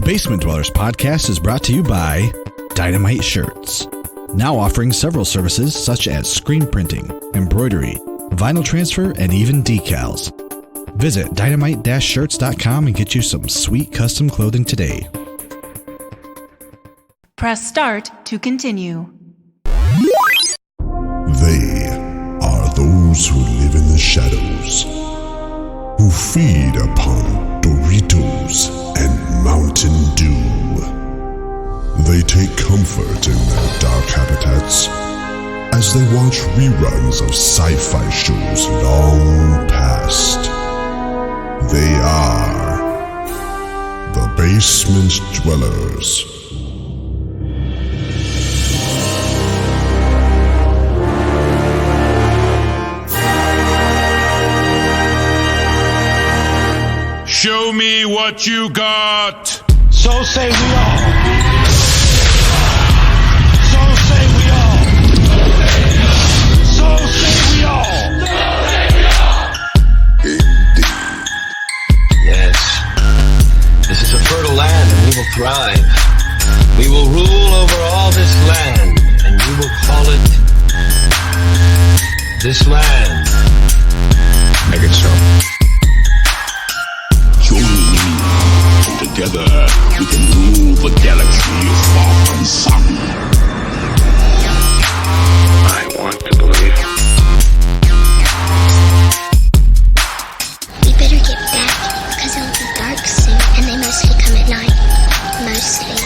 The Basement Dwellers podcast is brought to you by Dynamite Shirts. Now offering several services such as screen printing, embroidery, vinyl transfer, and even decals. Visit dynamite-shirts.com and get you some sweet custom clothing today. Press start to continue. They are those who live in the shadows, who feed upon Doritos and Mountain Dew. They take comfort in their dark habitats as they watch reruns of sci-fi shows long past. They are the Basement Dwellers. Show me what you got! So say we all. So say we all. So say we all. Indeed. Yes. This is a fertile land and we will thrive. We will rule over all this land and we will call it this land. Make it so. Together, we can rule the galaxy far from sun. I want to believe. We better get back, because it'll be dark soon, and they mostly come at night. Mostly.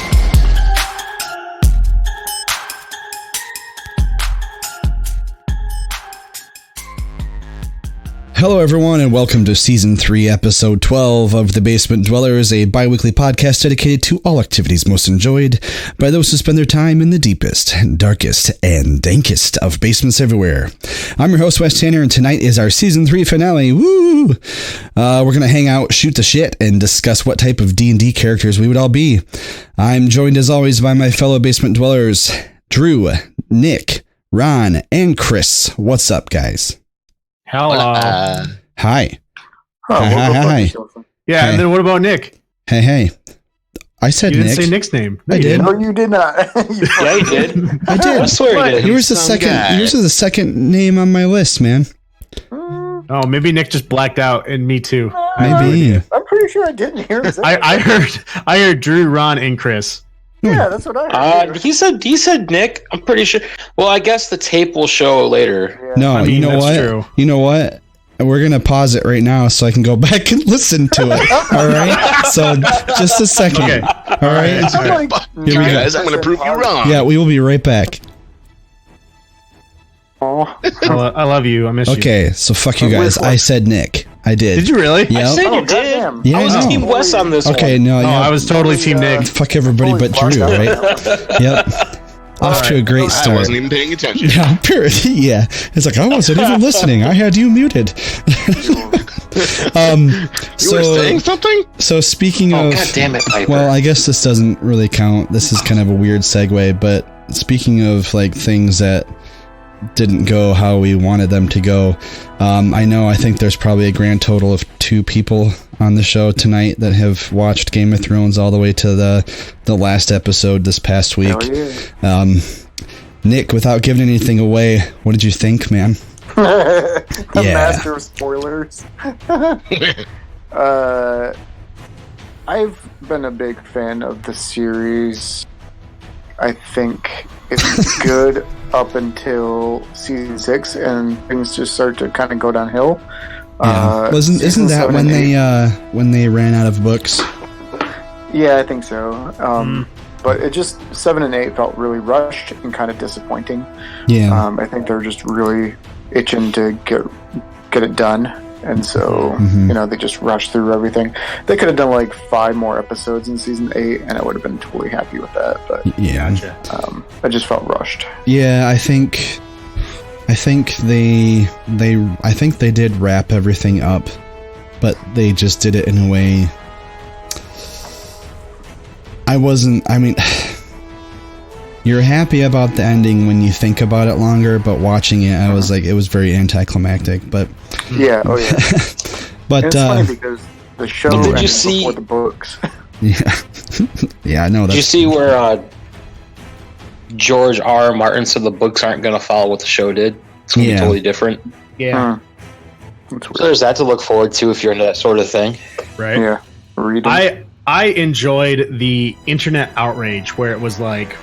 Hello, everyone, and welcome to Season 3, Episode 12 of The Basement Dwellers, a bi-weekly podcast dedicated to all activities most enjoyed by those who spend their time in the deepest, darkest, and dankest of basements everywhere. I'm your host, Wes Tanner, and tonight is our Season 3 finale. Woo! We're going to hang out, shoot the shit, and discuss what type of D&D characters we would all be. I'm joined, as always, by my fellow Basement Dwellers, Drew, Nick, Ron, and Chris. What's up, guys? Hello. Hi. Oh, Hi. Yeah, Hey. and then what about Nick? Hey. I said You Nick. didn't say Nick's name. No, I you did. didn't. No, you did not. Yeah, you did. I did. I swear you did. Yours is the second name on my list, man. Oh, maybe Nick just blacked out, and me too. Maybe. I'm pretty sure I didn't hear him say I heard Drew, Ron, and Chris. Yeah, that's what I heard. He said Nick. I'm pretty sure. Well, I guess the tape will show later. Yeah. No, I mean, you know that's what? true. You know what? We're going to pause it right now so I can go back and listen to it. All right? So, just a second. Okay. All right? Somebody- Here we go. Guys, I'm going to prove you wrong. Yeah, we will be right back. Aw. I love you. I miss you. Okay, so fuck you guys. I said Nick. I did. Did you really? Yep. I said Oh, you did. goddamn. Yeah, I was I know. Team Wes on this Okay, one. no, Oh, yeah. I was totally Team Nick. Fuck everybody Holy but Drew, fuck. right? Yep. Off to a great I start. wasn't even paying attention. Yeah, yeah. It's like I wasn't even listening. I had you muted. You were saying something? So speaking Oh, of, God damn it, Piper. well, I guess this doesn't really count. This is kind of a weird segue, but speaking of like things that didn't go how we wanted them to go, I think there's probably a grand total of 2 people on the show tonight that have watched Game of Thrones all the way to the last episode this past week. Hell yeah. Nick, without giving anything away, what did you think, man? The Yeah. master of spoilers. I've been a big fan of the series. I think it's good up until season 6, and things just start to kind of go downhill. Yeah. Isn't season that 7 when and 8. when they ran out of books? Yeah, I think so. But it just 7 and 8 felt really rushed and kind of disappointing. Yeah. I think they're just really itching to get it done, and so they just rushed through everything. They could have done like 5 more episodes in season 8, and I would have been totally happy with that. But Yeah. I just felt rushed. Yeah, I think they did wrap everything up, but they just did it in a way. You're happy about the ending when you think about it longer, but watching it, I was like, it was very anticlimactic. But yeah, oh yeah. but And it's funny because the show ended Did you see- before the books. Yeah. Yeah, no. Did you see where George R. Martin said the books aren't going to follow what the show did? It's going to be totally different. Yeah. So there's that to look forward to if you're into that sort of thing. Right. Yeah. I enjoyed the internet outrage where it was like,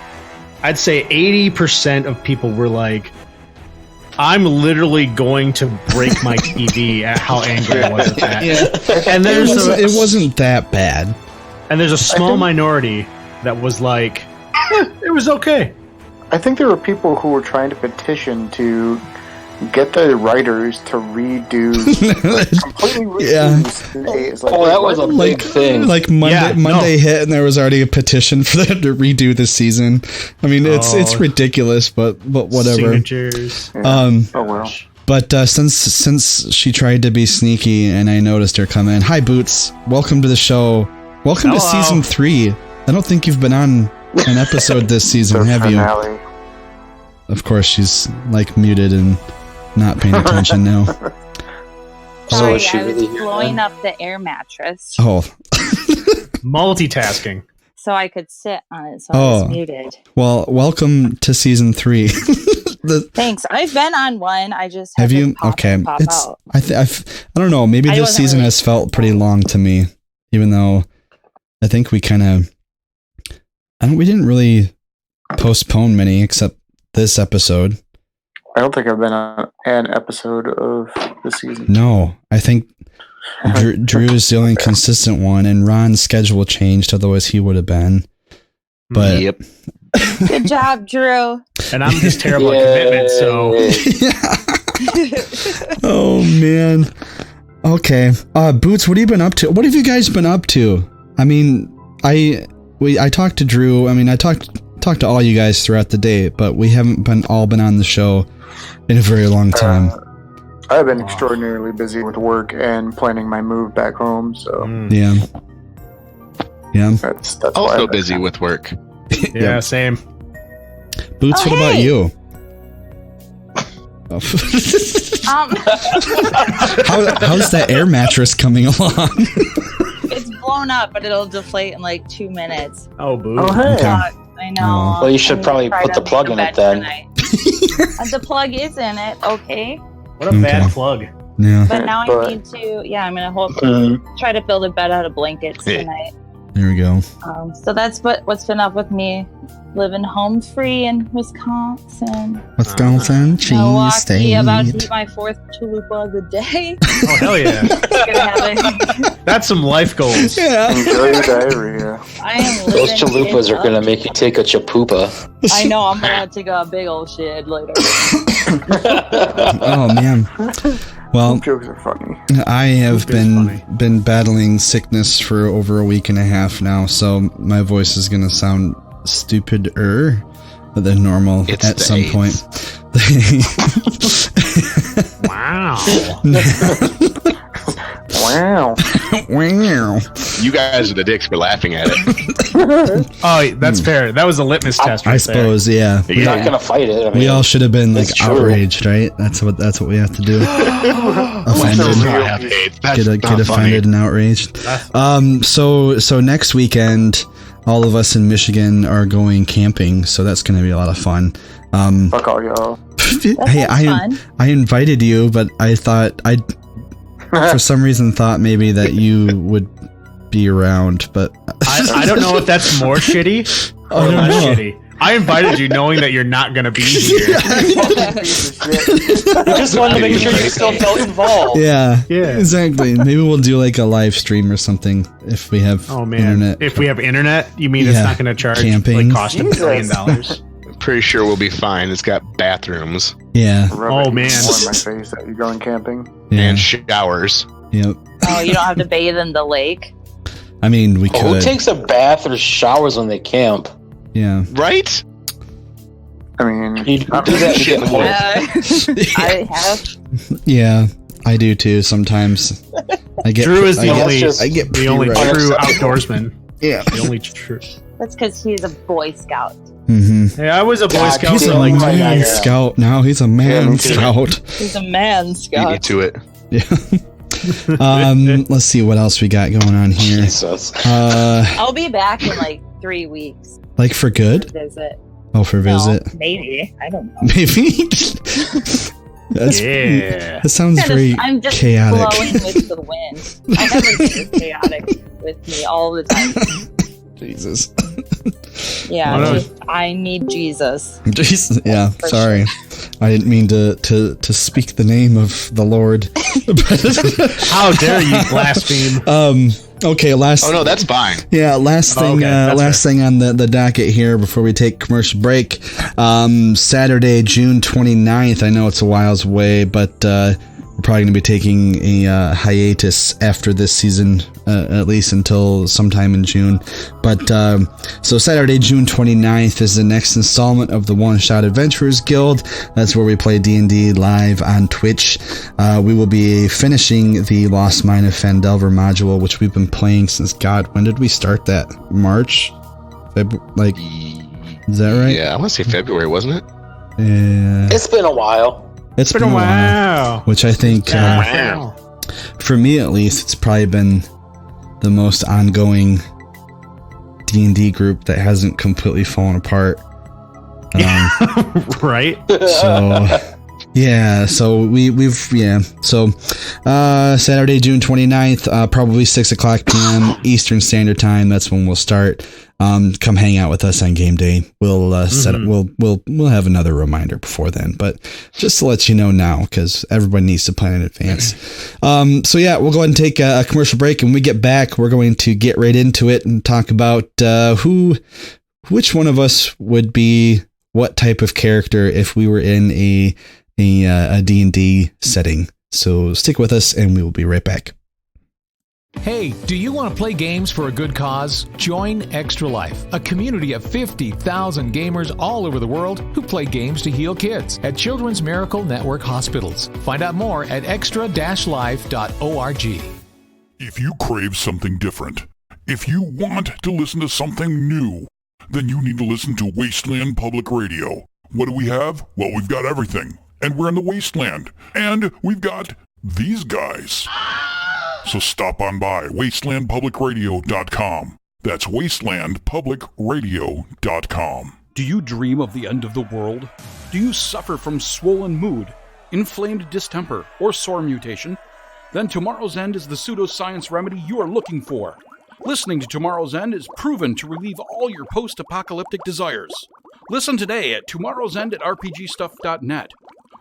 I'd say 80% of people were like, I'm literally going to break my TV at how angry I was at that. Yeah. And it wasn't that bad. And there's a small minority that was like, it was okay. I think there were people who were trying to petition to get the writers to completely redo season 8. It's like, that was a big thing. Like Monday hit, and there was already a petition for them to redo the season. I mean, it's ridiculous, but whatever. Signatures. Oh well. But since she tried to be sneaky, and I noticed her come in. Hi, Boots. Welcome to the show. Welcome to season 3. I don't think you've been on an episode this season, have you? Of course, she's like muted and not paying attention now. Sorry, I was blowing up the air mattress. Oh. Multitasking. So I could sit on it, so I was muted. Well, welcome to season 3. Thanks. I've been on one. I just have you? Okay, pop out. I don't know. Maybe this season has felt pretty long to me, even though I think we kind of. We didn't really postpone many except this episode. I don't think I've been on an episode of the season. No, I think Drew's the only consistent one, and Ron's schedule changed, otherwise he would have been. But yep. Good job, Drew. And I'm just terrible at commitment, so. Oh man. Okay. Boots, what have you been up to? What have you guys been up to? I mean, I talked to Drew. I mean, I talked to all you guys throughout the day, but we haven't been on the show in a very long time. I've been extraordinarily busy with work and planning my move back home, so yeah. That's also busy with work. Yeah, same. Boots, what about you? How's that air mattress coming along? It's blown up, but it'll deflate in like 2 minutes. Oh, boo. Oh, hey. Okay. I know. Well, you should probably put the plug in it then. The plug is in it, okay. What a bad plug. Yeah. But now I need to, I'm going to try to build a bed out of blankets tonight. There we go. So that's what's been up with me. Living home free in Wisconsin. Wisconsin, cheese Milwaukee, steak. about to eat my 4th chalupa of the day. Oh, hell yeah. That's some life goals. Yeah. Enjoy your diarrhea. I am Those chalupas are going to make you take a chapupa. I know, I'm going to take a big old shit later. Oh, man. Well, jokes are funny. I have been battling sickness for over a week and a half now, so my voice is going to sound stupider than normal at some point. Wow. Wow. Wow. You guys are the dicks for laughing at it. Oh, that's fair. That was a litmus test right I suppose, there. You're not going to fight it. I mean, we all should have been like it's true. outraged, right? That's what we have to do. Offended. Get offended and outraged. So next weekend, all of us in Michigan are going camping, so that's going to be a lot of fun. Fuck all y'all. Hey, I invited you, but I thought for some reason thought maybe that you would be around, but I don't know if that's more shitty or less shitty. I invited you knowing that you're not going to be here. You just wanted to make sure you still felt involved. Yeah, exactly. Maybe we'll do like a live stream or something if we have internet. If we have internet, you mean it's not going to charge camping. like cost $1 billion? Pretty sure we'll be fine. It's got bathrooms. Yeah. Oh man. On my face that you're going camping. Yeah. And showers. Yep. Oh, you don't have to bathe in the lake? I mean, we could. Who takes a bath or showers when they camp? Yeah. Right? I mean, You do that to get more. I have. Yeah, I do too sometimes. Drew is the only true outdoorsman. Yeah. The only true. That's because he's a Boy Scout. Mm-hmm. Hey, I was a Boy Scout. He's a like man scout now. He's a man scout. He's a man Beat scout. me to it. Yeah. Let's see what else we got going on here. Jesus. I'll be back in like 3 weeks. Like for good? For visit. Oh, for visit? Maybe. I don't know. Maybe. That sounds very I'm just chaotic. flowing with the wind. I have like chaotic with me all the time. Jesus. Yeah, I need Jesus. Jesus. Yeah, For sorry. I didn't mean to speak the name of the Lord. How dare you blaspheme? Okay, last. Oh no, that's fine. Yeah, last thing. Last thing on the docket here before we take commercial break. Saturday, June 29th. I know it's a whiles away, but we're probably going to be taking a hiatus after this season, at least until sometime in June. But so Saturday, June 29th is the next installment of the One Shot Adventurers Guild. That's where we play D&D live on Twitch. We will be finishing the Lost Mine of Phandelver module, which we've been playing since, God, when did we start that? March? Like, is that right? Yeah, I want to say February, wasn't it? Yeah. It's been a while. It's been a while. Which I think, for me at least, it's probably been the most ongoing D&D group that hasn't completely fallen apart. Right? So, yeah, so So, Saturday, June 29th, probably 6 o'clock p.m. Eastern Standard Time. That's when we'll start. Come hang out with us on game day. We'll set up. We'll have another reminder before then, but just to let you know now, because everybody needs to plan in advance. So yeah, we'll go ahead and take a commercial break, and when we get back, we're going to get right into it and talk about which one of us would be what type of character if we were in a D&D setting. So stick with us, and we will be right back. Hey, do you want to play games for a good cause? Join Extra Life, a community of 50,000 gamers all over the world who play games to heal kids at Children's Miracle Network hospitals. Find out more at extra-life.org. If you crave something different, if you want to listen to something new, then you need to listen to Wasteland Public Radio. What do we have? Well, we've got everything. And we're in the Wasteland. And we've got these guys. So stop on by wastelandpublicradio.com. That's wastelandpublicradio.com. Do you dream of the end of the world? Do you suffer from swollen mood, inflamed distemper, or sore mutation? Then Tomorrow's End is the pseudoscience remedy you are looking for. Listening to Tomorrow's End is proven to relieve all your post-apocalyptic desires. Listen today at Tomorrow's End at rpgstuff.net.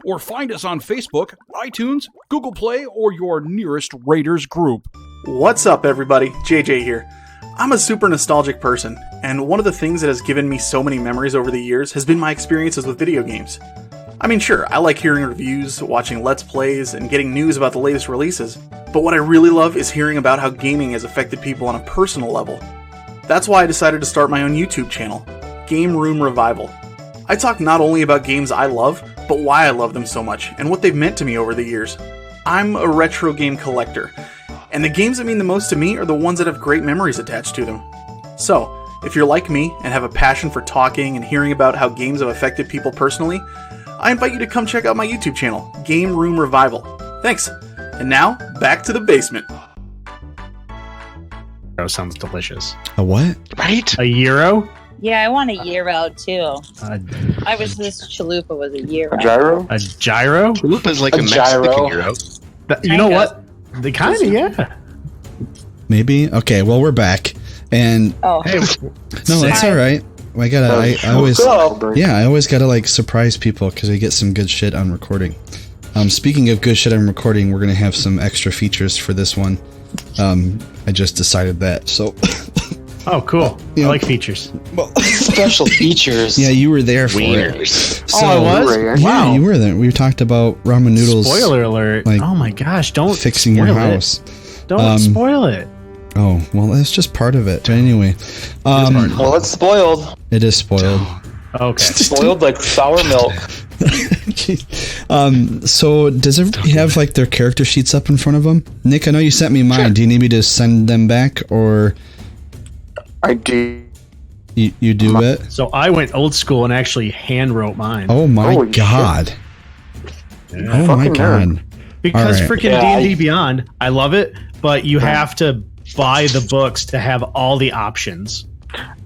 Or find us on Facebook, iTunes, Google Play, or your nearest Raiders group. What's up, everybody? JJ here. I'm a super nostalgic person, and one of the things that has given me so many memories over the years has been my experiences with video games. I mean, sure, I like hearing reviews, watching Let's Plays, and getting news about the latest releases, but what I really love is hearing about how gaming has affected people on a personal level. That's why I decided to start my own YouTube channel, Game Room Revival. I talk not only about games I love, but why I love them so much, and what they've meant to me over the years. I'm a retro game collector, and the games that mean the most to me are the ones that have great memories attached to them. So, if you're like me and have a passion for talking and hearing about how games have affected people personally, I invite you to come check out my YouTube channel, Game Room Revival. Thanks! And now, back to the basement. That sounds delicious. A what? Right? A gyro? Yeah, I want a gyro too. I wish this chalupa was a gyro. A gyro? A gyro? Chalupa is like a gyro. Mexican gyro. You know what? They kind of, yeah. Maybe. Okay. Well, we're back, and hey, no, that's all right. I gotta. I always. Yeah, I always gotta like surprise people because I get some good shit on recording. Speaking of good shit on recording, we're gonna have some extra features for this one. I just decided that. So. Oh, cool. I like features. Special features. Yeah, you were there for Wieners. it. So, I was? Yeah, Wow. you were there. We talked about ramen noodles. Spoiler alert. Like, oh my gosh, don't fixing your spoil house. It. Don't spoil it. Oh, well, that's just part of it. But anyway. Well, it's spoiled. It is spoiled. Okay. Spoiled like sour milk. So does everybody have like their character sheets up in front of them? Nick, I know you sent me mine. Sure. Do you need me to send them back, or... I do. You do it? So I went old school and actually hand wrote mine. Oh my god. Yeah. Oh my god. Because All right. freaking D&D Beyond, I love it, but you have to buy the books to have all the options.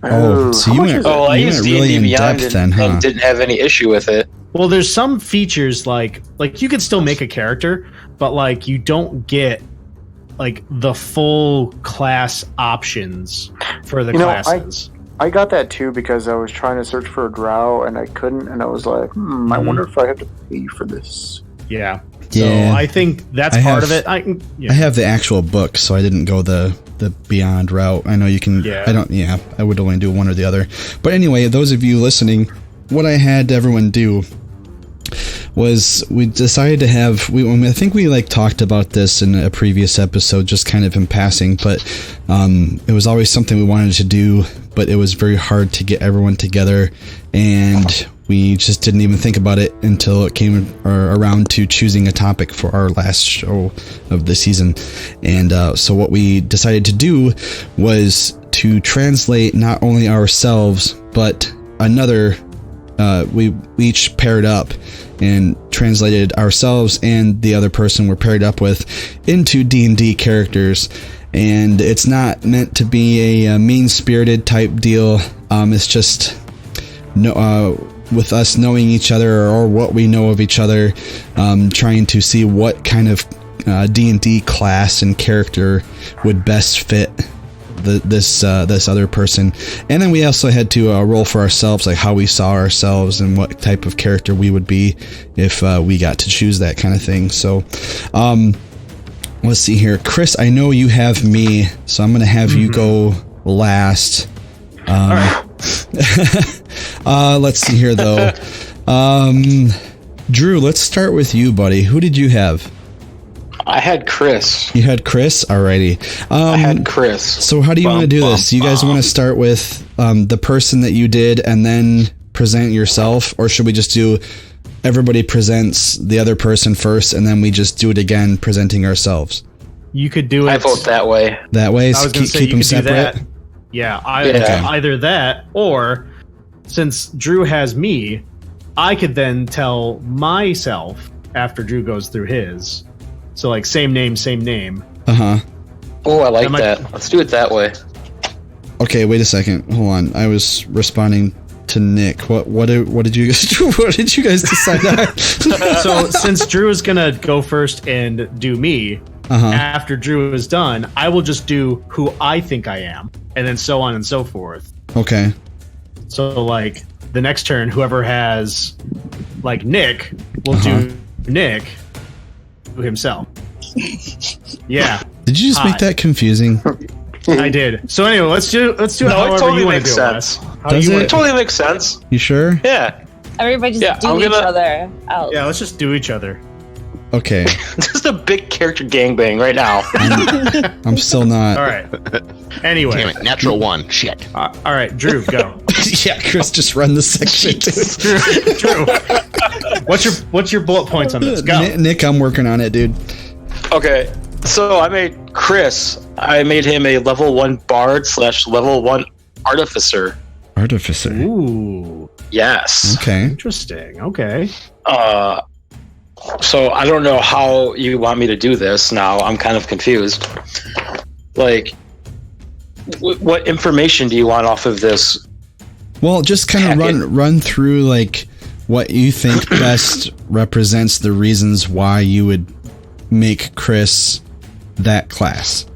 Oh, so you went, I you used went really D&D in Beyond depth then, huh? and didn't have any issue with it. Well, there's some features like you can still make a character, but like you don't get like the full class options for the classes. I got that too because I was trying to search for a drow and I couldn't, and I was like, I wonder if I have to pay for this. Yeah. So I think that's part of it. I have the actual book, so I didn't go the Beyond route. I know you can. Yeah. I would only do one or the other. But anyway, those of you listening, what I had everyone do was we decided to have I think we like talked about this in a previous episode, just kind of in passing, but it was always something we wanted to do, but it was very hard to get everyone together, and we just didn't even think about it until it came around to choosing a topic for our last show of the season. And so what we decided to do was to translate not only ourselves but another. We each paired up and translated ourselves and the other person we're paired up with into D&D characters. And it's not meant to be a mean-spirited type deal. It's just with us knowing each other or what we know of each other, trying to see what kind of D&D class and character would best fit this other person. And then we also had to roll for ourselves, like how we saw ourselves and what type of character we would be if we got to choose that kind of thing. So let's see here. Chris, I know you have me, so I'm gonna have you go last. All right. Let's see here though. Drew, let's start with you, buddy. Who did you have? I had Chris. You had Chris? Alrighty. I had Chris. So how do you want to do this? You guys want to start with the person that you did and then present yourself? Or should we just do everybody presents the other person first and then we just do it again presenting ourselves? You could do it. I vote that way. That way? I was keep say, them separate? Yeah, either that, or since Drew has me, I could then tell myself after Drew goes through his. So like same name. Uh-huh. Oh, I like that. Let's do it that way. Okay, wait a second. Hold on. I was responding to Nick. What did you guys do? What did you guys decide on? So since Drew is gonna go first and do me, after Drew is done, I will just do who I think I am, and then so on and so forth. Okay. So like the next turn, whoever has like Nick will do Nick himself. Yeah. Did you just make that confusing? I did. So anyway, let's do it however totally you want to makes do it. sense. It totally makes sense. You sure? Yeah. Everybody just do each other out. Yeah, let's just do each other. Okay. Just a big character gangbang right now. I'm still not. All right. Anyway. Damn it, natural one. Shit. All right, Drew, go. Yeah, Chris, just run the section. Drew. What's your bullet points on this? Go. Nick, I'm working on it, dude. Okay. So I made Chris. I made him a level 1 bard / level 1 artificer. Artificer. Ooh. Yes. Okay. Interesting. Okay. So I don't know how you want me to do this now. I'm kind of confused. Like, what information do you want off of this? Well, just kind of run through like what you think best represents the reasons why you would make Chris that class.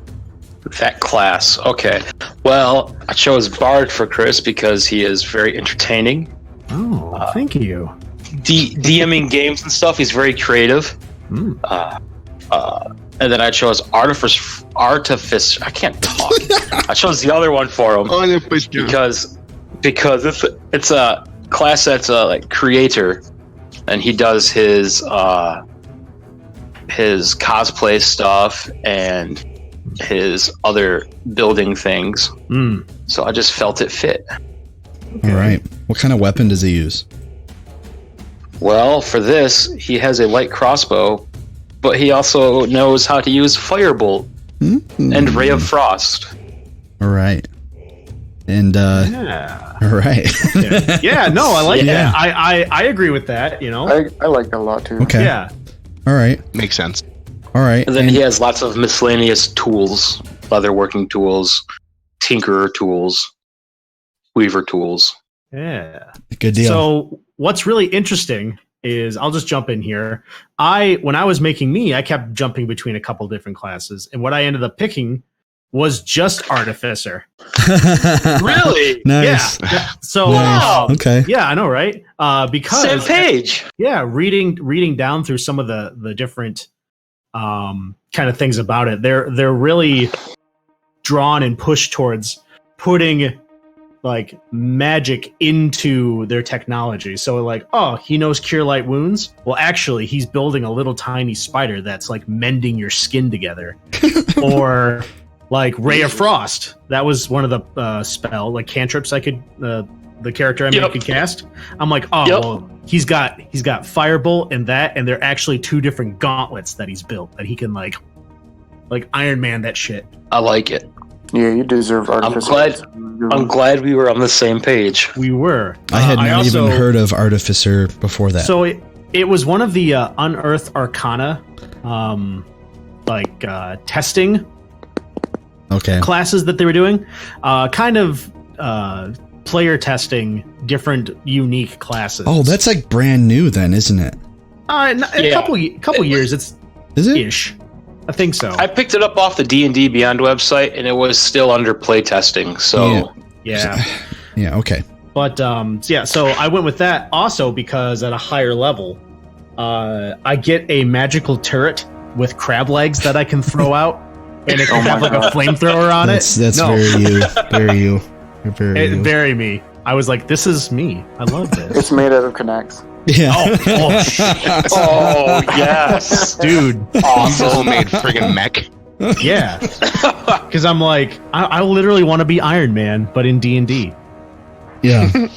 That class. Okay. Well, I chose Bard for Chris because he is very entertaining. Oh, thank you. DMing games and stuff. He's very creative. And then I chose Artifice. I can't talk. I chose the other one for him because it's a class that's like creator, and he does his cosplay stuff and his other building things. So I just felt it fit. All right. What kind of weapon does he use? Well, for this, he has a light crossbow, but he also knows how to use Firebolt and Ray of Frost. All right. And yeah. All right. Yeah, no, I like that. I agree with that, you know. I like that a lot too. Okay. Yeah. All right. Makes sense. All right. And then he has lots of miscellaneous tools, leatherworking tools, tinkerer tools, weaver tools. Yeah. Good deal. So what's really interesting is, I'll just jump in here. When I was making me, I kept jumping between a couple different classes, and what I ended up picking was just artificer. Really? Nice. Yeah. So Nice. Okay. Yeah, I know, right? Because same page. Yeah, reading down through some of the different kind of things about it, they're really drawn and pushed towards putting like magic into their technology. So like, oh, he knows cure light wounds. Well, actually, he's building a little tiny spider that's like mending your skin together. Or like Ray of Frost. That was one of the spell like cantrips I could the character I made could cast. I'm like, oh, well, he's got Firebolt and that, and they're actually two different gauntlets that he's built that he can like Iron Man that shit. I like it. Yeah, you deserve artificer. I'm glad we were on the same page. We were. I had not even heard of artificer before that. So it was one of the Unearthed Arcana testing classes that they were doing. Player testing different unique classes. Oh, that's like brand new then, isn't it? A couple years. Is it? Ish. I think so. I picked it up off the D&D Beyond website, and it was still under play testing. So yeah. Yeah. Okay. But so I went with that also because at a higher level, I get a magical turret with crab legs that I can throw out, and it can have like a flamethrower on it. That's very you. Very you. Very me. I was like, this is me. I love this. It's made out of Connects. Yeah. Oh yes, dude. Awesome. Homemade friggin' mech. Yeah. Because I'm like, I literally want to be Iron Man, but in D&D. Yeah. I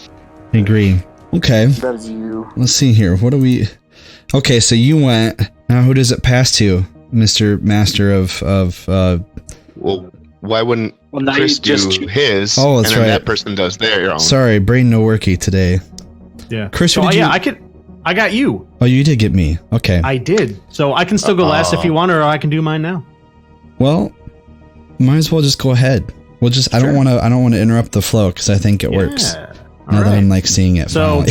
agree. Okay. That is you. Let's see here. What do we? Okay, so you went. Now, who does it pass to, Mr. Master of? Well, why wouldn't now Chris do his? Oh, that's and then right. that person does their own. Sorry, brain no worky today. Yeah. Chris, so, I got you. Oh, you did get me. Okay. I did. So I can still go last if you want, or I can do mine now. Well, might as well just go ahead. We'll just. Sure. I don't want to interrupt the flow because I think it works. Now that I'm like seeing it. So,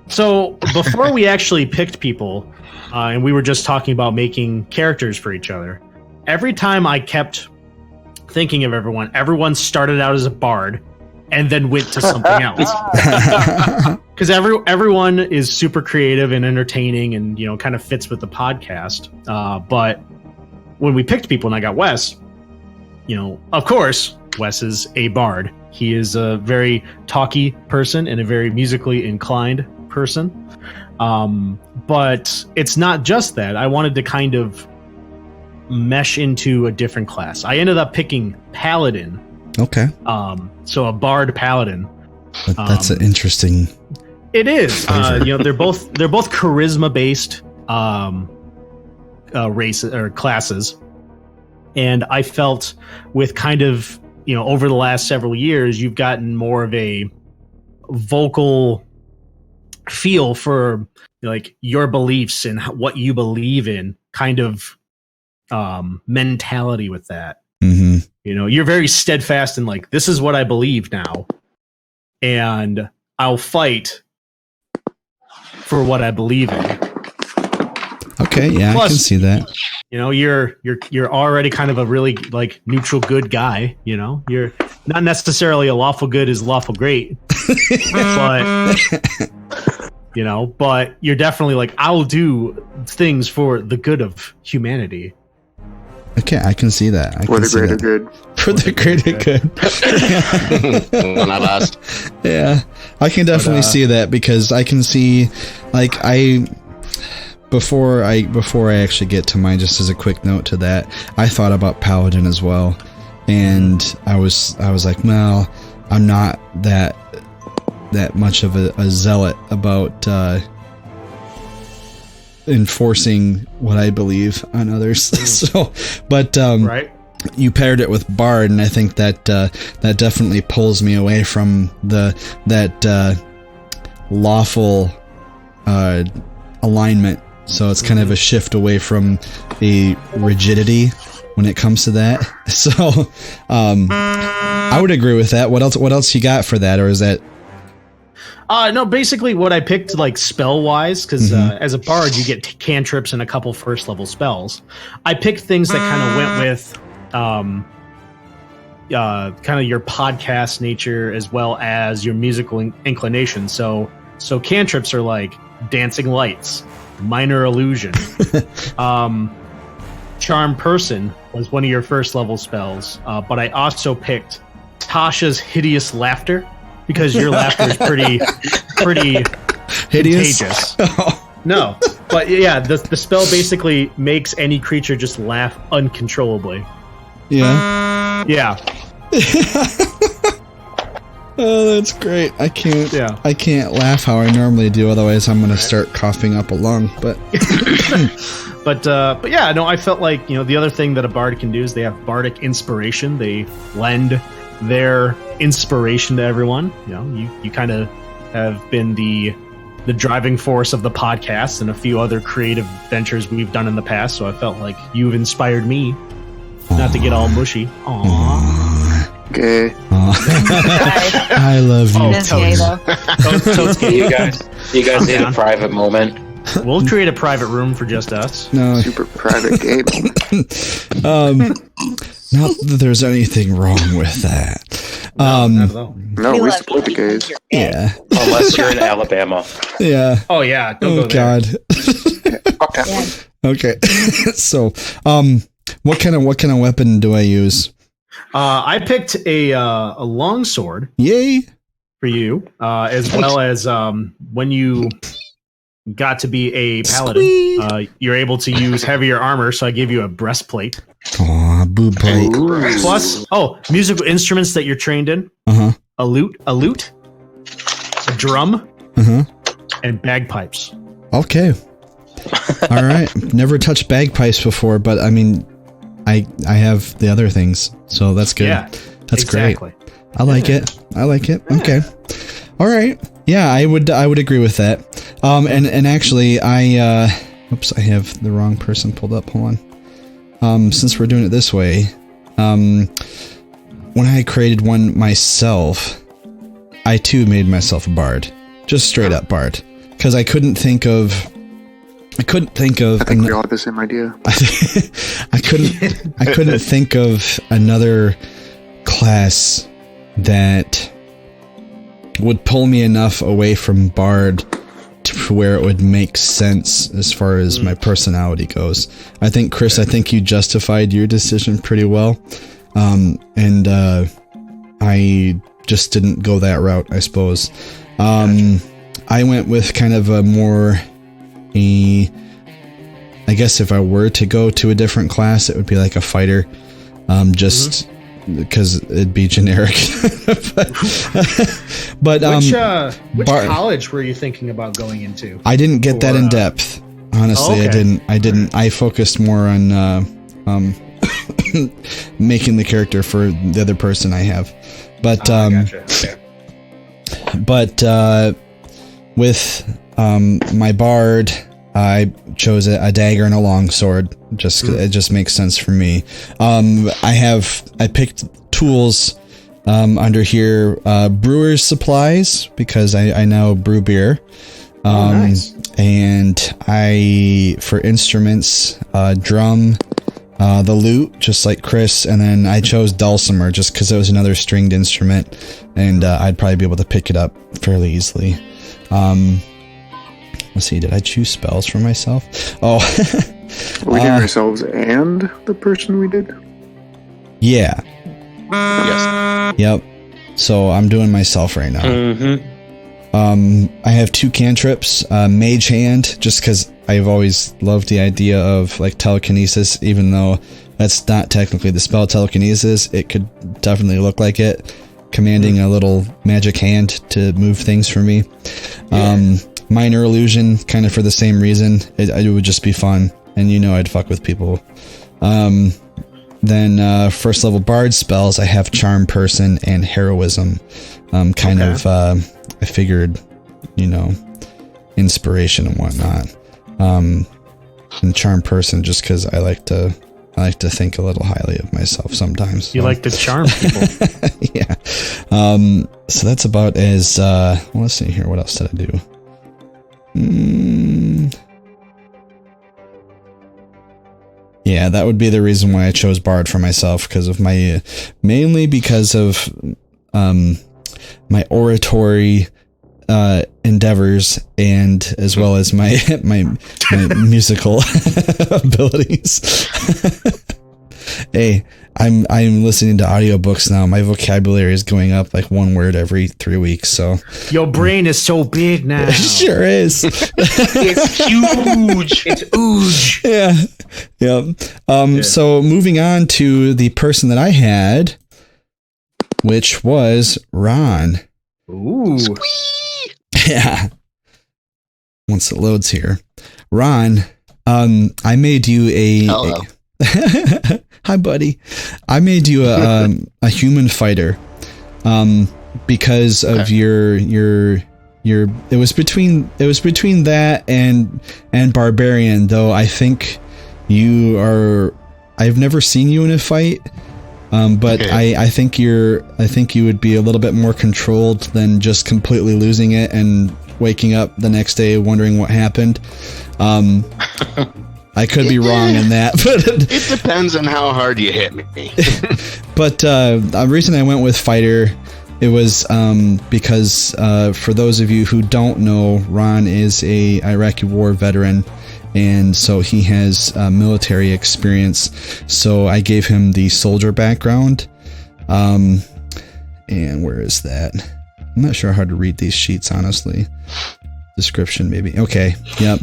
so before we actually picked people, and we were just talking about making characters for each other. Every time I kept thinking of everyone started out as a bard, and then went to something else. Because everyone is super creative and entertaining, and kind of fits with the podcast. But when we picked people, and I got Wes, of course, Wes is a bard. He is a very talky person and a very musically inclined person. But it's not just that. I wanted to kind of mesh into a different class. I ended up picking Paladin. Okay. So a bard paladin. That's an interesting. It is. They're both charisma based races or classes, and I felt with kind of over the last several years, you've gotten more of a vocal feel for like your beliefs and what you believe in, kind of mentality with that. Mm-hmm. You're very steadfast in like, this is what I believe now, and I'll fight for what I believe in. Okay, yeah, plus, I can see that. You're already kind of a really like neutral good guy. You're not necessarily a lawful good is lawful great, but you're definitely like, I'll do things for the good of humanity. Okay, I can see that. For the greater good. For the greater good. When I lost. Yeah, I can definitely see that because I can see, like, before I actually get to mine, just as a quick note to that, I thought about Paladin as well, and I was like, well, I'm not that much of a zealot about enforcing what I believe on others. So, but right. You paired it with Bard, and I think that that definitely pulls me away from that lawful alignment So it's kind of a shift away from the rigidity when it comes to that. So I would agree with that. What else you got for that, or is that? No, basically what I picked, like, spell-wise, because as a bard, you get cantrips and a couple first-level spells. I picked things that kind of went with kind of your podcast nature as well as your musical inclination. So cantrips are like Dancing Lights, Minor Illusion. Charm Person was one of your first-level spells, but I also picked Tasha's Hideous Laughter, because your laughter is pretty hideous? Contagious. No, but yeah, the spell basically makes any creature just laugh uncontrollably. Yeah. Yeah. Oh, that's great. I can't laugh how I normally do, otherwise I'm going to start coughing up a lung, but But yeah, no, I felt like, the other thing that a bard can do is they have bardic inspiration. They lend their inspiration to everyone. You kind of have been the driving force of the podcast and a few other creative ventures we've done in the past, so I felt like you've inspired me. Not to get all mushy. Aww. Gay. I love you. It is gay, though. You guys need a private moment. We'll create a private room for just us. No. Super private gay moment. Not that there's anything wrong with that. Not at all. No, we support the gays. Yeah. Unless you're in Alabama. Yeah. Oh yeah. Don't go there. God. Okay. So, what kind of weapon do I use? I picked a long sword. Yay! For you, as well as when you got to be a paladin, you're able to use heavier armor. So I gave you a breastplate. Aw, boob plate. Plus, musical instruments that you're trained in. A lute, a drum, and bagpipes. Okay. All right. Never touched bagpipes before, but I mean, I have the other things, so that's good. Yeah, that's exactly. Great. I like it. Okay. All right. Yeah, I would agree with that. And actually, oops, I have the wrong person pulled up. Hold on. Since we're doing it this way, when I created one myself, I too made myself a bard, just straight up bard, because I couldn't think of. I think we all had the same idea. I couldn't think of another class that would pull me enough away from bard to where it would make sense as far as my personality goes. I think, Chris, you justified your decision pretty well. And I just didn't go that route, I suppose. I went with kind of a more... I guess if I were to go to a different class, it would be like a fighter, just because it'd be generic. but which college were you thinking about going into? I didn't get that in depth. Honestly, I didn't. I focused more on making the character for the other person I have. But gotcha. Okay. But with my bard, I chose a dagger and a long sword. It just makes sense for me. I picked tools under here, brewer's supplies, because I now brew beer. Nice. And for instruments, drum, the lute, just like Chris, and then I chose dulcimer just because it was another stringed instrument, and I'd probably be able to pick it up fairly easily. Let's see, did I choose spells for myself? Oh. We did ourselves and the person we did? Yeah. Yes. Yep. So I'm doing myself right now. I have 2 cantrips, Mage Hand, just because I've always loved the idea of like telekinesis, even though that's not technically the spell telekinesis. It could definitely look like it, commanding a little magic hand to move things for me. Minor illusion, kind of for the same reason. It would just be fun, and I'd fuck with people. Then first level bard spells, I have charm person and heroism. I figured, inspiration and whatnot. and charm person, just because I like to think a little highly of myself sometimes. So. You like to charm people. Yeah. So that's about as. Well, let's see here. What else did I do? Yeah, that would be the reason why I chose Bard for myself, because of mainly because of my oratory endeavors, and as well as my musical abilities. Hey, I'm listening to audiobooks now. My vocabulary is going up like one word every 3 weeks. So your brain is so big now. It sure is. It's huge. It's huge. Yeah. Yeah. So moving on to the person that I had, which was Ron. Ooh. Yeah. Once it loads here. Ron, I made you Hello. Hi, buddy. I made you a human fighter, because of your. It was between that and barbarian, though. I think you are. I've never seen you in a fight, but okay. I think you would be a little bit more controlled than just completely losing it and waking up the next day wondering what happened. I could be wrong in that, but it depends on how hard you hit me. But the reason I went with fighter, it was because for those of you who don't know, Ron is a Iraqi war veteran, and so he has military experience. So I gave him the soldier background. And where is that? I'm not sure how to read these sheets, honestly. Description, maybe. Okay. Yep.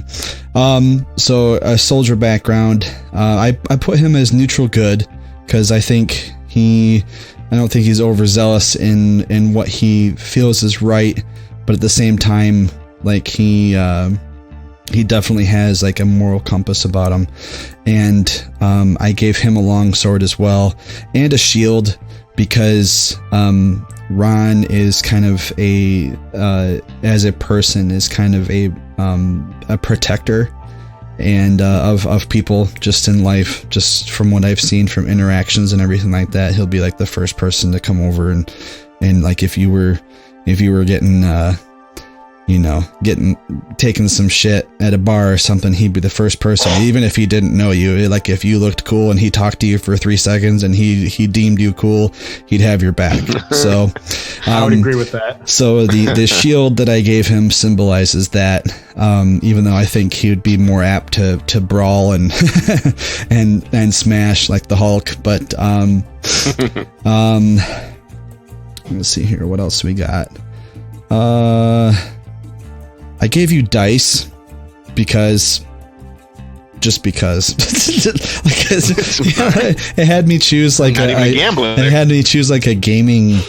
So a soldier background. I put him as neutral good because I don't think he's overzealous in what he feels is right, but at the same time, like he definitely has like a moral compass about him. And I gave him a long sword as well and a shield because Ron is kind of as a person is kind of a protector and of people just in life, just from what I've seen from interactions and everything like that. He'll be like the first person to come over and like if you were getting taking some shit at a bar or something, he'd be the first person, even if he didn't know you. Like if you looked cool and he talked to you for 3 seconds and he deemed you cool, he'd have your back. So I would agree with that. So the shield that I gave him symbolizes that, even though I think he would be more apt to brawl and and smash like the Hulk. But let's see here, what else we got? I gave you dice because it had me choose like it had me choose like a gaming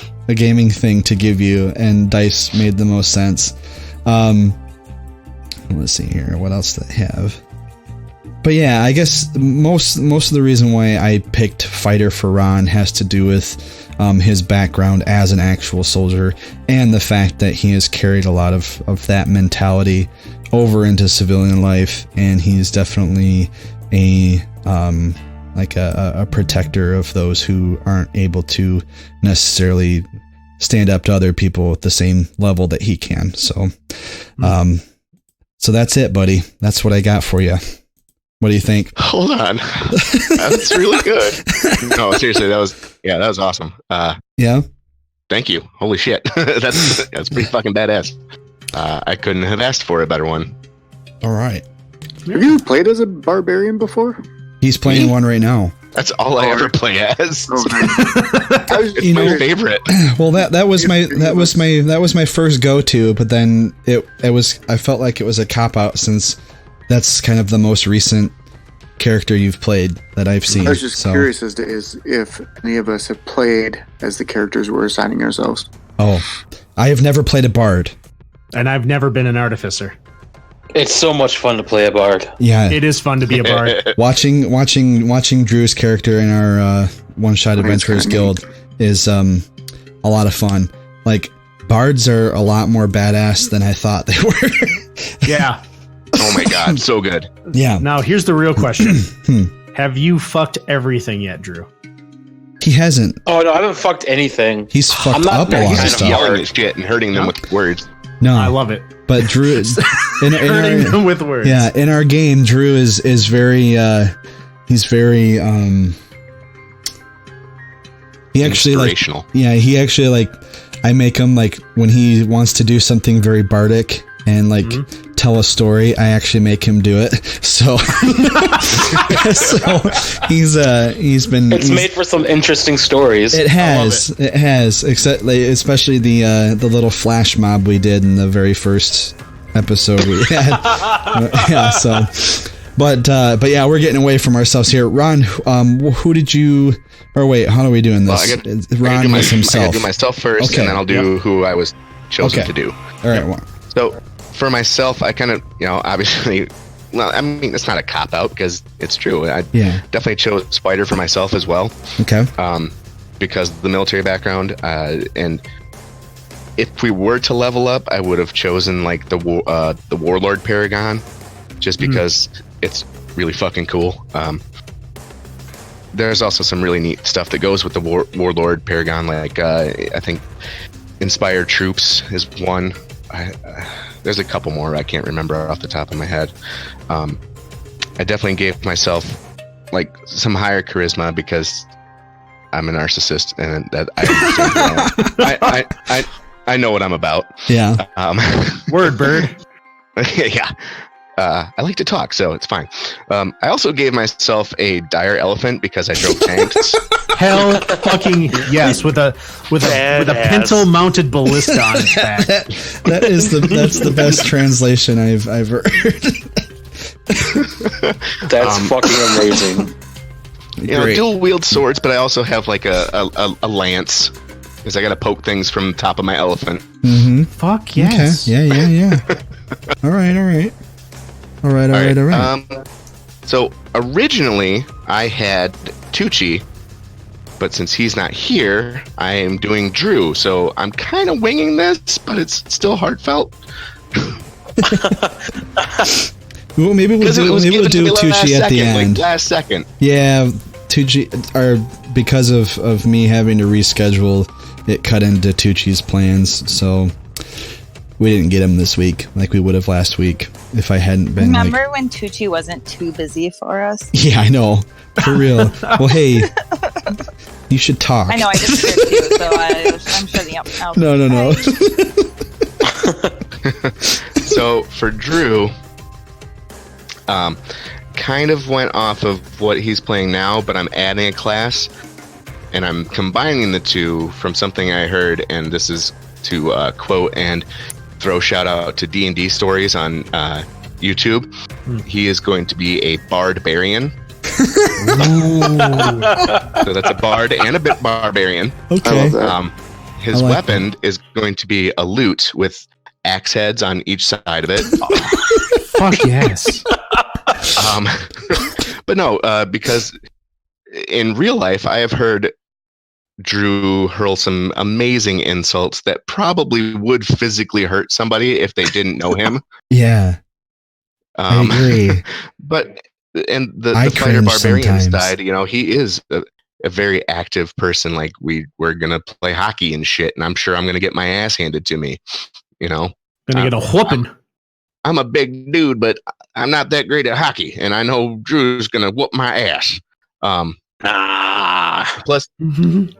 thing to give you, and dice made the most sense. Let's see here, what else do they have? But yeah, I guess most of the reason why I picked fighter for Ron has to do with his background as an actual soldier and the fact that he has carried a lot of that mentality over into civilian life, and he's definitely a protector of those who aren't able to necessarily stand up to other people at the same level that he can. So so that's it, buddy. That's what I got for you. What do you think? Hold on. That's really good. No, seriously, that was awesome. Yeah. Thank you. Holy shit. That's pretty fucking badass. I couldn't have asked for a better one. All right. Have you played as a barbarian before? He's playing one right now. That's all I ever play as. It's my favorite. Well, that was my first go-to, but then I felt like it was a cop-out since that's kind of the most recent character you've played that I've seen. I was just curious as to if any of us have played as the characters we're assigning ourselves. Oh, I have never played a bard. And I've never been an artificer. It's so much fun to play a bard. Yeah. It is fun to be a bard. Watching Drew's character in our One-Shot Adventurers Guild is a lot of fun. Like, bards are a lot more badass than I thought they were. Yeah. Oh my god, so good. Yeah. Now here's the real question: Have you fucked everything yet, Drew? He hasn't. Oh no, I haven't fucked anything. He's fucked up a lot of He's stuff. yelling at shit and hurting them with words. No, I love it. But Drew is hurting them with words. Yeah, in our game, Drew is very. He's very. He actually inspirational. He actually like. I make him like when he wants to do something very bardic and like tell a story. I actually make him do it. So, he's been. It's made for some interesting stories. It has. It has. Except like, especially the little flash mob we did in the very first episode we had. Yeah. So, but yeah, we're getting away from ourselves here. Ron, who did you? Or wait, how are we doing this? Ron was himself. I gotta do myself first, and then I'll do who I was chosen to do. All right. So for myself, I kind of, obviously, well, I mean, it's not a cop out because it's true. I definitely chose Spider for myself as well. Okay. Because of the military background, and if we were to level up, I would have chosen like the Warlord Paragon, just because it's really fucking cool. There's also some really neat stuff that goes with the Warlord Paragon, like I think Inspired Troops is one. There's a couple more I can't remember off the top of my head. I definitely gave myself like some higher charisma because I'm a narcissist, and that I know what I'm about. Yeah. Word bird. Yeah. I like to talk, so it's fine. I also gave myself a dire elephant because I drove tanks. Hell fucking yes, with a pintle mounted ballista on its back. That's the best translation I've heard. That's fucking amazing. Dual wield swords, but I also have like a lance because I got to poke things from the top of my elephant. Mm-hmm. Fuck yes. Okay. Yeah. All right. All right. So originally I had Tucci, but since he's not here, I am doing Drew. So I'm kind of winging this, but it's still heartfelt. Well, maybe we'll do Tucci at the end. Like last second. Yeah, Tucci, or because of me having to reschedule, it cut into Tucci's plans, so we didn't get him this week like we would have last week if I hadn't been. Remember when Tucci wasn't too busy for us? Yeah, I know. For real. Well, hey, you should talk. I know, I just heard too, so I'm shutting up now. No. So for Drew, kind of went off of what he's playing now, but I'm adding a class, and I'm combining the two from something I heard, and this is to quote and throw shout out to D&D Stories on YouTube. He is going to be a barbarian. So that's a bard and a bit barbarian. Okay. His weapon is going to be a lute with axe heads on each side of it. Fuck yes. But no, because in real life, I have heard Drew hurl some amazing insults that probably would physically hurt somebody if they didn't know him. Yeah. I agree. But and the fighter barbarian side, he is a very active person. Like we're gonna play hockey and shit, and I'm sure I'm gonna get my ass handed to me. Gonna get a whooping. I'm a big dude, but I'm not that great at hockey, and I know Drew's gonna whoop my ass. Plus,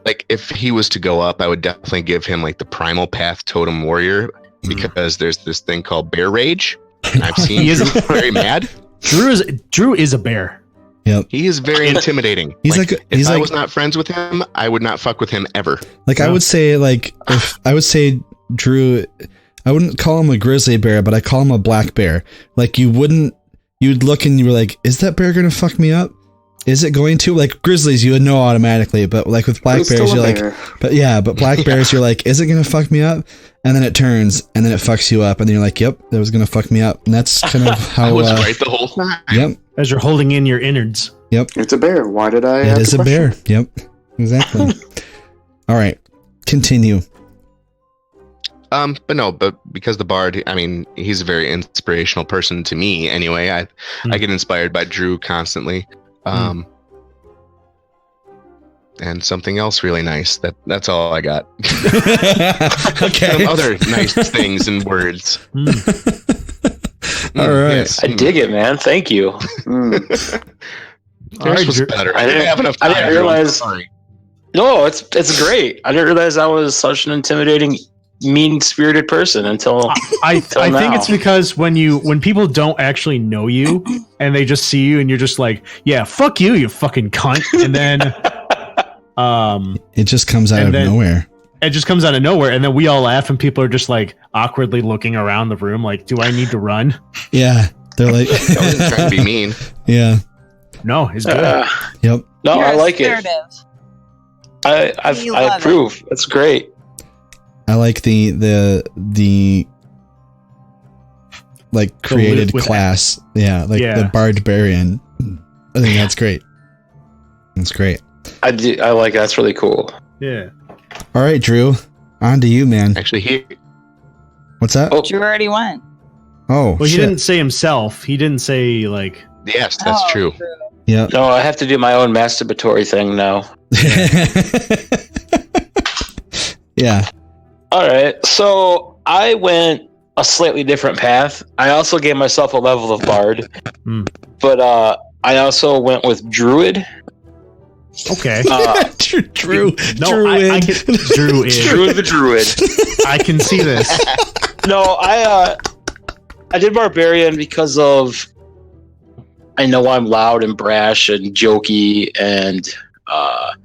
like if he was to go up, I would definitely give him like the Primal Path Totem Warrior because there's this thing called Bear Rage, and I've seen Drew very mad. Drew is a bear. Yep. He is very intimidating. If I was not friends with him, I would not fuck with him ever. Like I would say, Drew, I wouldn't call him a grizzly bear, but I call him a black bear. Like you'd look and you were like, is that bear gonna fuck me up? Is it going to? Like grizzlies, you would know automatically, but like with black bears, you're like, but black bears, you're like, is it gonna fuck me up? And then it turns, and then it fucks you up, and then you're like, yep, that was gonna fuck me up. And that's kind of how I was right the whole time. Yep. As you're holding in your innards. Yep. It's a bear. Why did I? It is a bear. Yep. Exactly. All right. Continue. But because the Bard, I mean, he's a very inspirational person to me anyway. I get inspired by Drew constantly. And something else really nice. That's all I got. Okay. Some other nice things and words. All right. Yes. I dig it, man. Thank you. Yours was better. I didn't have enough time. I didn't realize. No, it's great. I didn't realize I was such an intimidating, mean-spirited person until I think it's because when people don't actually know you and they just see you and you're just like, yeah, fuck you, you fucking cunt, and then it just comes out of nowhere. It just comes out of nowhere, and then we all laugh, and people are just like awkwardly looking around the room, like, "Do I need to run?" Yeah, they're like, "I wasn't trying to be mean." Yeah. No, it's good. Yep. No, You're I like it. assertive. I approve. It's great. I like the like created class. Yeah, like the Barbarian. I think that's great. That's great. I like that. That's really cool. Yeah. All right, Drew. On to you, man. Actually, here. What's that? Oh, Drew already went. Oh, well, he didn't say himself. He didn't say like. Yes, that's true. Yeah. No, I have to do my own masturbatory thing now. Yeah. All right. So I went a slightly different path. I also gave myself a level of Bard, but I also went with Druid. Okay. Drew. No, Druid. I can, Druid. Drew the Druid. I can see this. No, I did Barbarian because of I know I'm loud and brash and jokey and I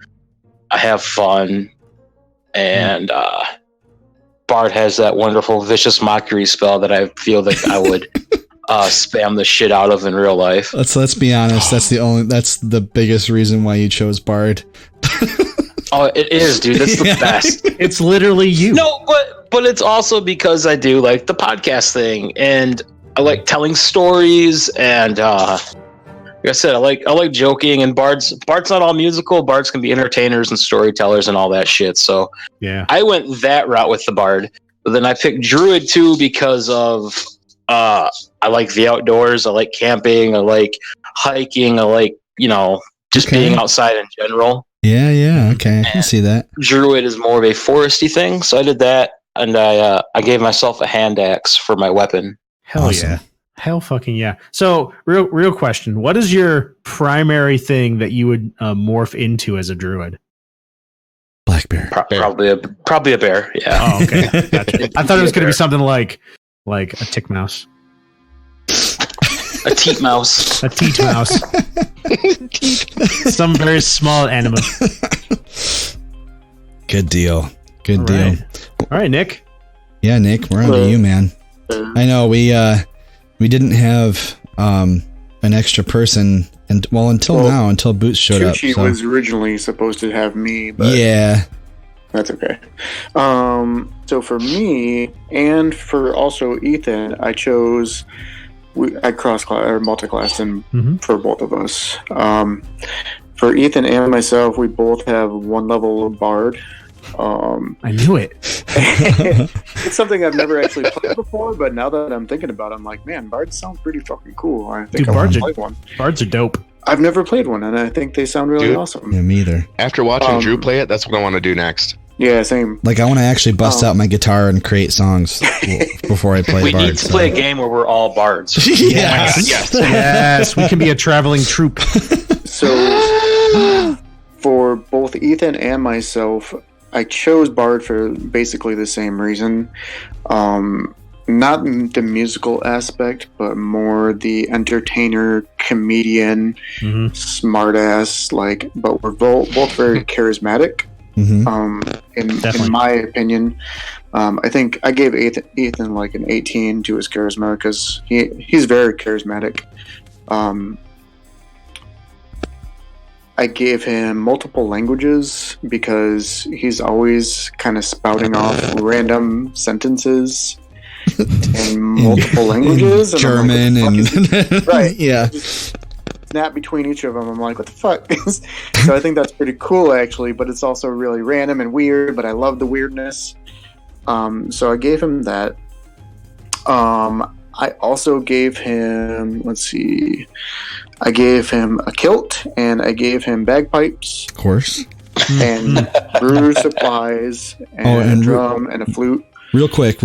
have fun and Bard has that wonderful vicious mockery spell that I feel that I would spam the shit out of in real life. Let's be honest. That's the biggest reason why you chose Bard. Oh, it is, dude. That's the best. It's literally you. No, but it's also because I do like the podcast thing and I like telling stories and like I said, I like joking and Bard's not all musical. Bards can be entertainers and storytellers and all that shit. So yeah, I went that route with the Bard. But then I picked Druid too because of I like the outdoors. I like camping. I like hiking. I like just being outside in general. Yeah. Okay, I can see that. Druid is more of a foresty thing, so I did that, and I gave myself a hand axe for my weapon. Hell Awesome. yeah. Hell fucking yeah. So real question. What is your primary thing that you would morph into as a druid? Black bear. Probably a bear. Yeah. Oh, okay. Gotcha. I thought it was going to be something like a tick mouse. A teat mouse. A teat mouse. Some very small animal. Good deal. Good deal. Right. All right, Nick. Yeah, Nick, we're on to you, man. I know we didn't have an extra person, and until Boots showed up. Tucci was originally supposed to have me, but yeah, that's okay. So for me and for also Ethan, I chose I cross-class or multi-classed for both of us. For Ethan and myself, we both have one level of Bard. I knew it. It's something I've never actually played before, but now that I'm thinking about it, I'm like, man, Bards sound pretty fucking cool. I think I want to play one. Bards are dope. I've never played one, and I think they sound really awesome. Yeah, me either. After watching Drew play it, that's what I want to do next. Yeah, same. Like, I want to actually bust out my guitar and create songs before I play We Bard. need to play a game where we're all bards. Yes. We can be a traveling troupe. So, for both Ethan and myself, I chose Bard for basically the same reason. Not the musical aspect, but more the entertainer, comedian, smartass. But we're both very charismatic. In my opinion, I think I gave Ethan like an 18 to his charisma because he's very charismatic. I gave him multiple languages because he's always kind of spouting off random sentences in multiple languages. German and right, yeah. Snap between each of them. I'm like, what the fuck? So I think that's pretty cool, actually. But it's also really random and weird. But I love the weirdness. So I gave him that. I also gave him, let's see, I gave him a kilt and I gave him bagpipes. Of course. And brewer's supplies and a drum and a flute. Real quick.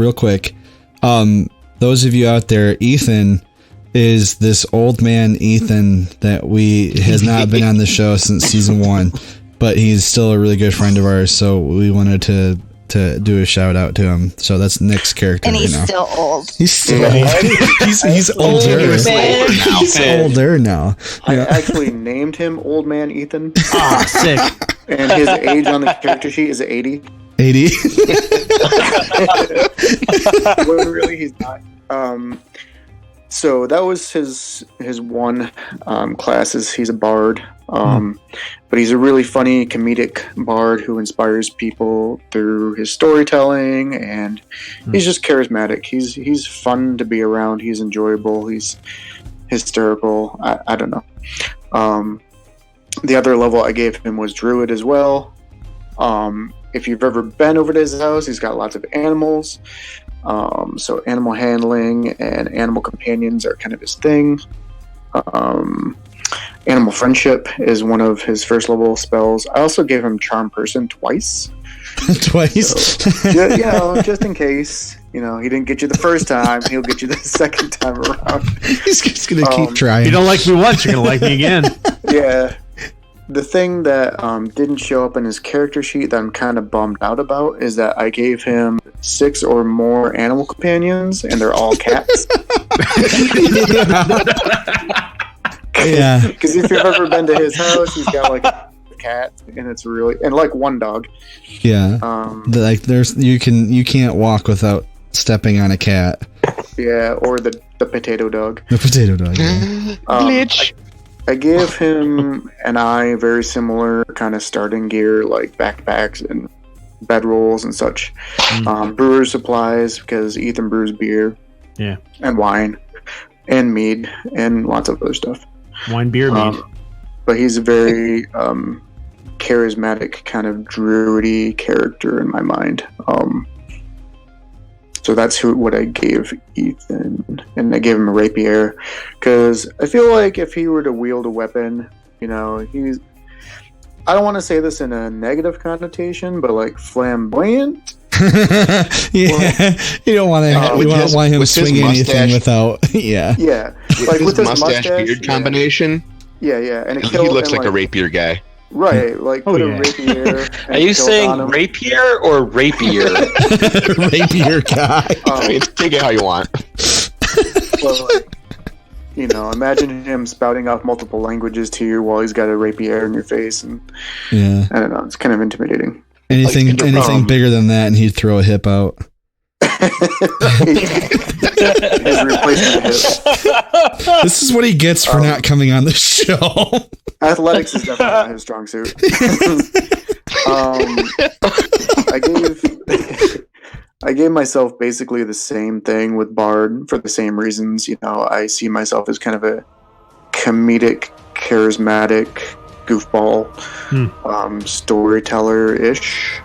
Those of you out there, Ethan is this old man Ethan that has not been on the show since season 1, but he's still a really good friend of ours, so we wanted to do a shout out to him. So that's Nick's character. And he's right now. still old. He's still old. He's older. He's older now. I actually named him Old Man Ethan. Ah, sick. And his age on the character sheet is 80. 80? When really he's not. So that was his one class. He's a bard. But he's a really funny comedic bard who inspires people through his storytelling, and he's just charismatic. He's fun to be around. He's enjoyable. He's hysterical. I don't know. The other level I gave him was Druid as well. If you've ever been over to his house, he's got lots of animals. So animal handling and animal companions are kind of his thing. Animal friendship is one of his first level spells. I also gave him charm person twice. Twice? So, just in case, he didn't get you the first time, he'll get you the second time around. He's just going to keep trying. If you don't like me once, you're going to like me again. Yeah. The thing that didn't show up in his character sheet that I'm kind of bummed out about is that I gave him 6 or more animal companions, and they're all cats. Yeah. Because if you've ever been to his house, he's got like a cat, and it's and like one dog. Yeah. You can't walk without stepping on a cat. Yeah, or the potato dog. The potato dog. Yeah. Glitch. I gave him and I very similar kind of starting gear, like backpacks and bedrolls and such. Brewer's supplies, because Ethan brews beer. Yeah. And wine. And mead. And lots of other stuff. Wine, beer, mead. But he's a very charismatic, kind of druidy character in my mind. So that's what I gave Ethan. And I gave him a rapier, because I feel like if he were to wield a weapon, I don't want to say this in a negative connotation, but like flamboyant. Yeah, you don't want him swinging anything without. Yeah. Like with his mustache beard combination. Yeah, and he looks like a rapier guy. Right, like put a rapier. Are you saying rapier or rapier? Rapier guy. Take it how you want. Well, imagine him spouting off multiple languages to you while he's got a rapier in your face, and I don't know, it's kind of intimidating. Anything bigger than that, and he'd throw a hip out. His replacement hip. This is what he gets for not coming on the show. Athletics is definitely not his strong suit. I gave myself basically the same thing with Bard for the same reasons. I see myself as kind of a comedic, charismatic goofball, storyteller-ish,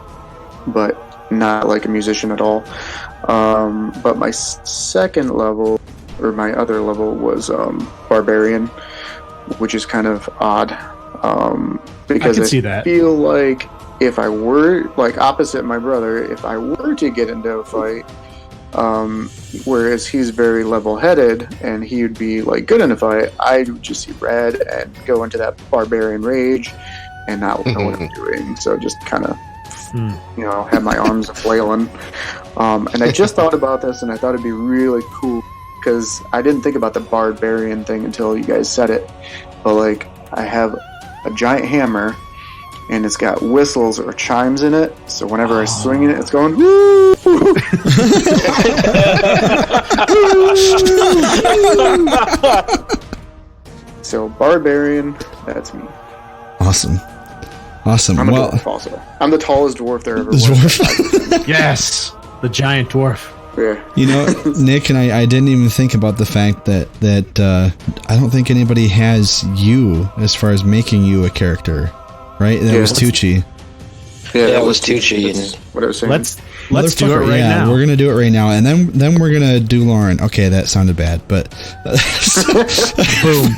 but not like a musician at all. But my second level, or my other level, was Barbarian, which is kind of odd, because I feel like if I were, like opposite my brother, if I were to get into a fight, whereas he's very level-headed and he would be like good in a fight, I would just see red and go into that barbarian rage and not know what I'm doing. So just kind of, have my arms flailing. And I just thought about this, and I thought it'd be really cool, because I didn't think about the barbarian thing until you guys said it. But like, I have a giant hammer, and it's got whistles or chimes in it. So whenever I swing it, it's going woo! So barbarian, that's me. Awesome. I'm a dwarf also. I'm the tallest dwarf there ever was. Dwarf? Yes, the giant dwarf. Yeah. Nick and I didn't even think about the fact that I don't think anybody has you as far as making you a character, right? That was Tucci. Yeah, that was too cheating. What I was saying. Let's do it right now. We're gonna do it right now, and then we're gonna do Lauren. Okay, that sounded bad, but boom.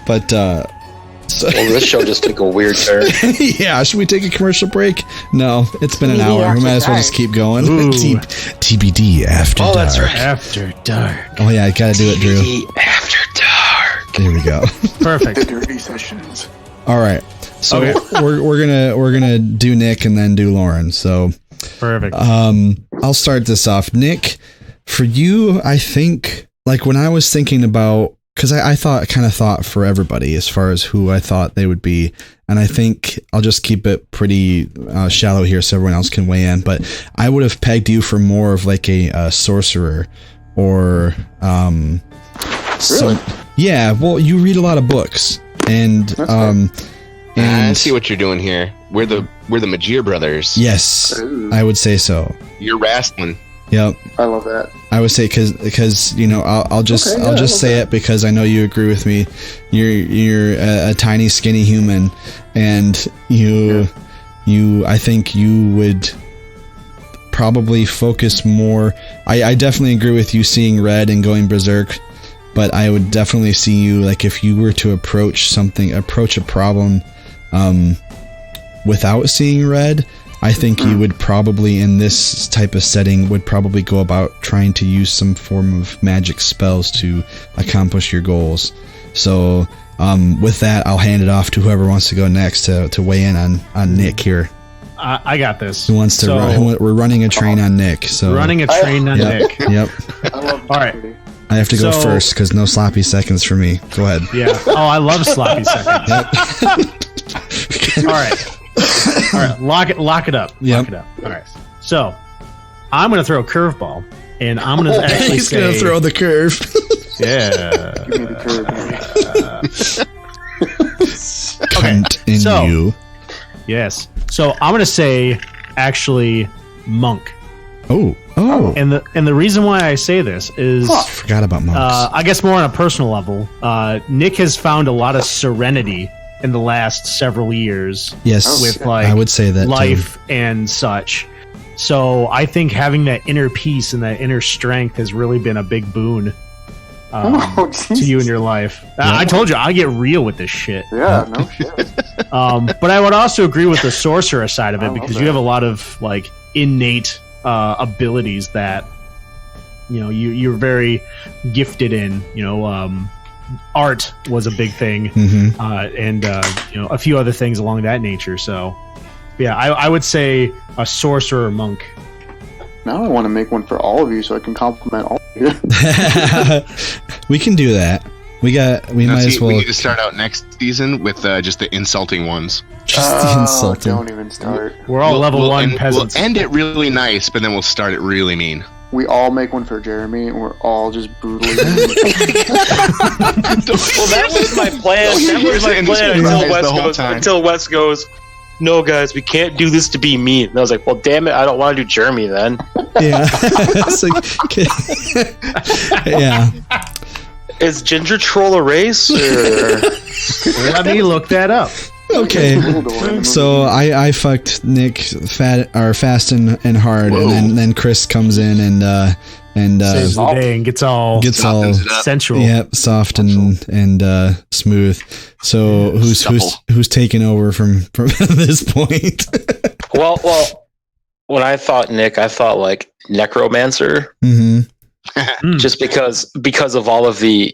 But well, this show just took a weird turn. Yeah, should we take a commercial break? No, it's been an hour. We might as well just keep going. TBD after dark. That's right. After dark. Oh yeah, I gotta do it, Drew. TBD after dark. There we go. Perfect. The dirty sessions. All right. So we're gonna do Nick and then do Lauren. So perfect. I'll start this off. Nick, for you, I think like when I was thinking about, because I thought for everybody as far as who I thought they would be, and I think I'll just keep it pretty shallow here so everyone else can weigh in. But I would have pegged you for more of like a sorcerer or Really? Yeah. Well, you read a lot of books and I see what you're doing here. We're the Magier brothers. Yes, I would say so. You're Rastlin. Yep. I love that. I would say because you know I'll just say it because I know you agree with me. You're a tiny skinny human, and you I think you would probably focus more. I definitely agree with you seeing red and going berserk, but I would definitely see you like if you were to approach a problem without seeing red. I think you would probably, in this type of setting, would probably go about trying to use some form of magic spells to accomplish your goals. So, with that, I'll hand it off to whoever wants to go next to weigh in on Nick here. I got this. Who wants to we're running a train on Nick. So running a train on Nick. Yep. All right. I have to go first because no sloppy seconds for me. Go ahead. Yeah. Oh, I love sloppy seconds. Yep. All right. All right, lock it up. Yep. Lock it up. All right. So, I'm going to throw a curveball, and I'm going to actually He's going to throw the curve. Yeah. Give me the curve. Continue. Yes. So, I'm going to say, actually, monk. Oh. And the reason why I say this is... Forgot about monks. I guess more on a personal level, Nick has found a lot of serenity in the last several years. Yes, with like I would say that life too. and such. So I think having that inner peace and that inner strength has really been a big boon to you in your life. I told you I get real with this shit. Yeah, no shit. But I would also agree with the sorcerer side of it because you have a lot of like innate abilities that you're very gifted in. Art was a big thing, and a few other things along that nature. So, yeah, I would say a sorcerer or monk. Now I want to make one for all of you so I can compliment all of you. We can do that. We might as well. We need to start out next season with just the insulting ones. Just the insulting. Don't even start. We're all level 1 peasants. We'll end it really nice, but then we'll start it really mean. We all make one for Jeremy, and we're all just brutally. Well, that was my plan. That was my plan until Wes goes, no, guys, we can't do this to be mean. And I was like, well, damn it, I don't want to do Jeremy then. Yeah. It's like, yeah. Is Ginger Troll a race? Or... Let me look that up. Okay, so I fucked Nick fast and hard, and then Chris comes in and saves the day and gets all sensual. Yep, soft and smooth. So who's taking over from this point? well, when I thought Nick, I thought like necromancer. Mm-hmm. Just because of all of the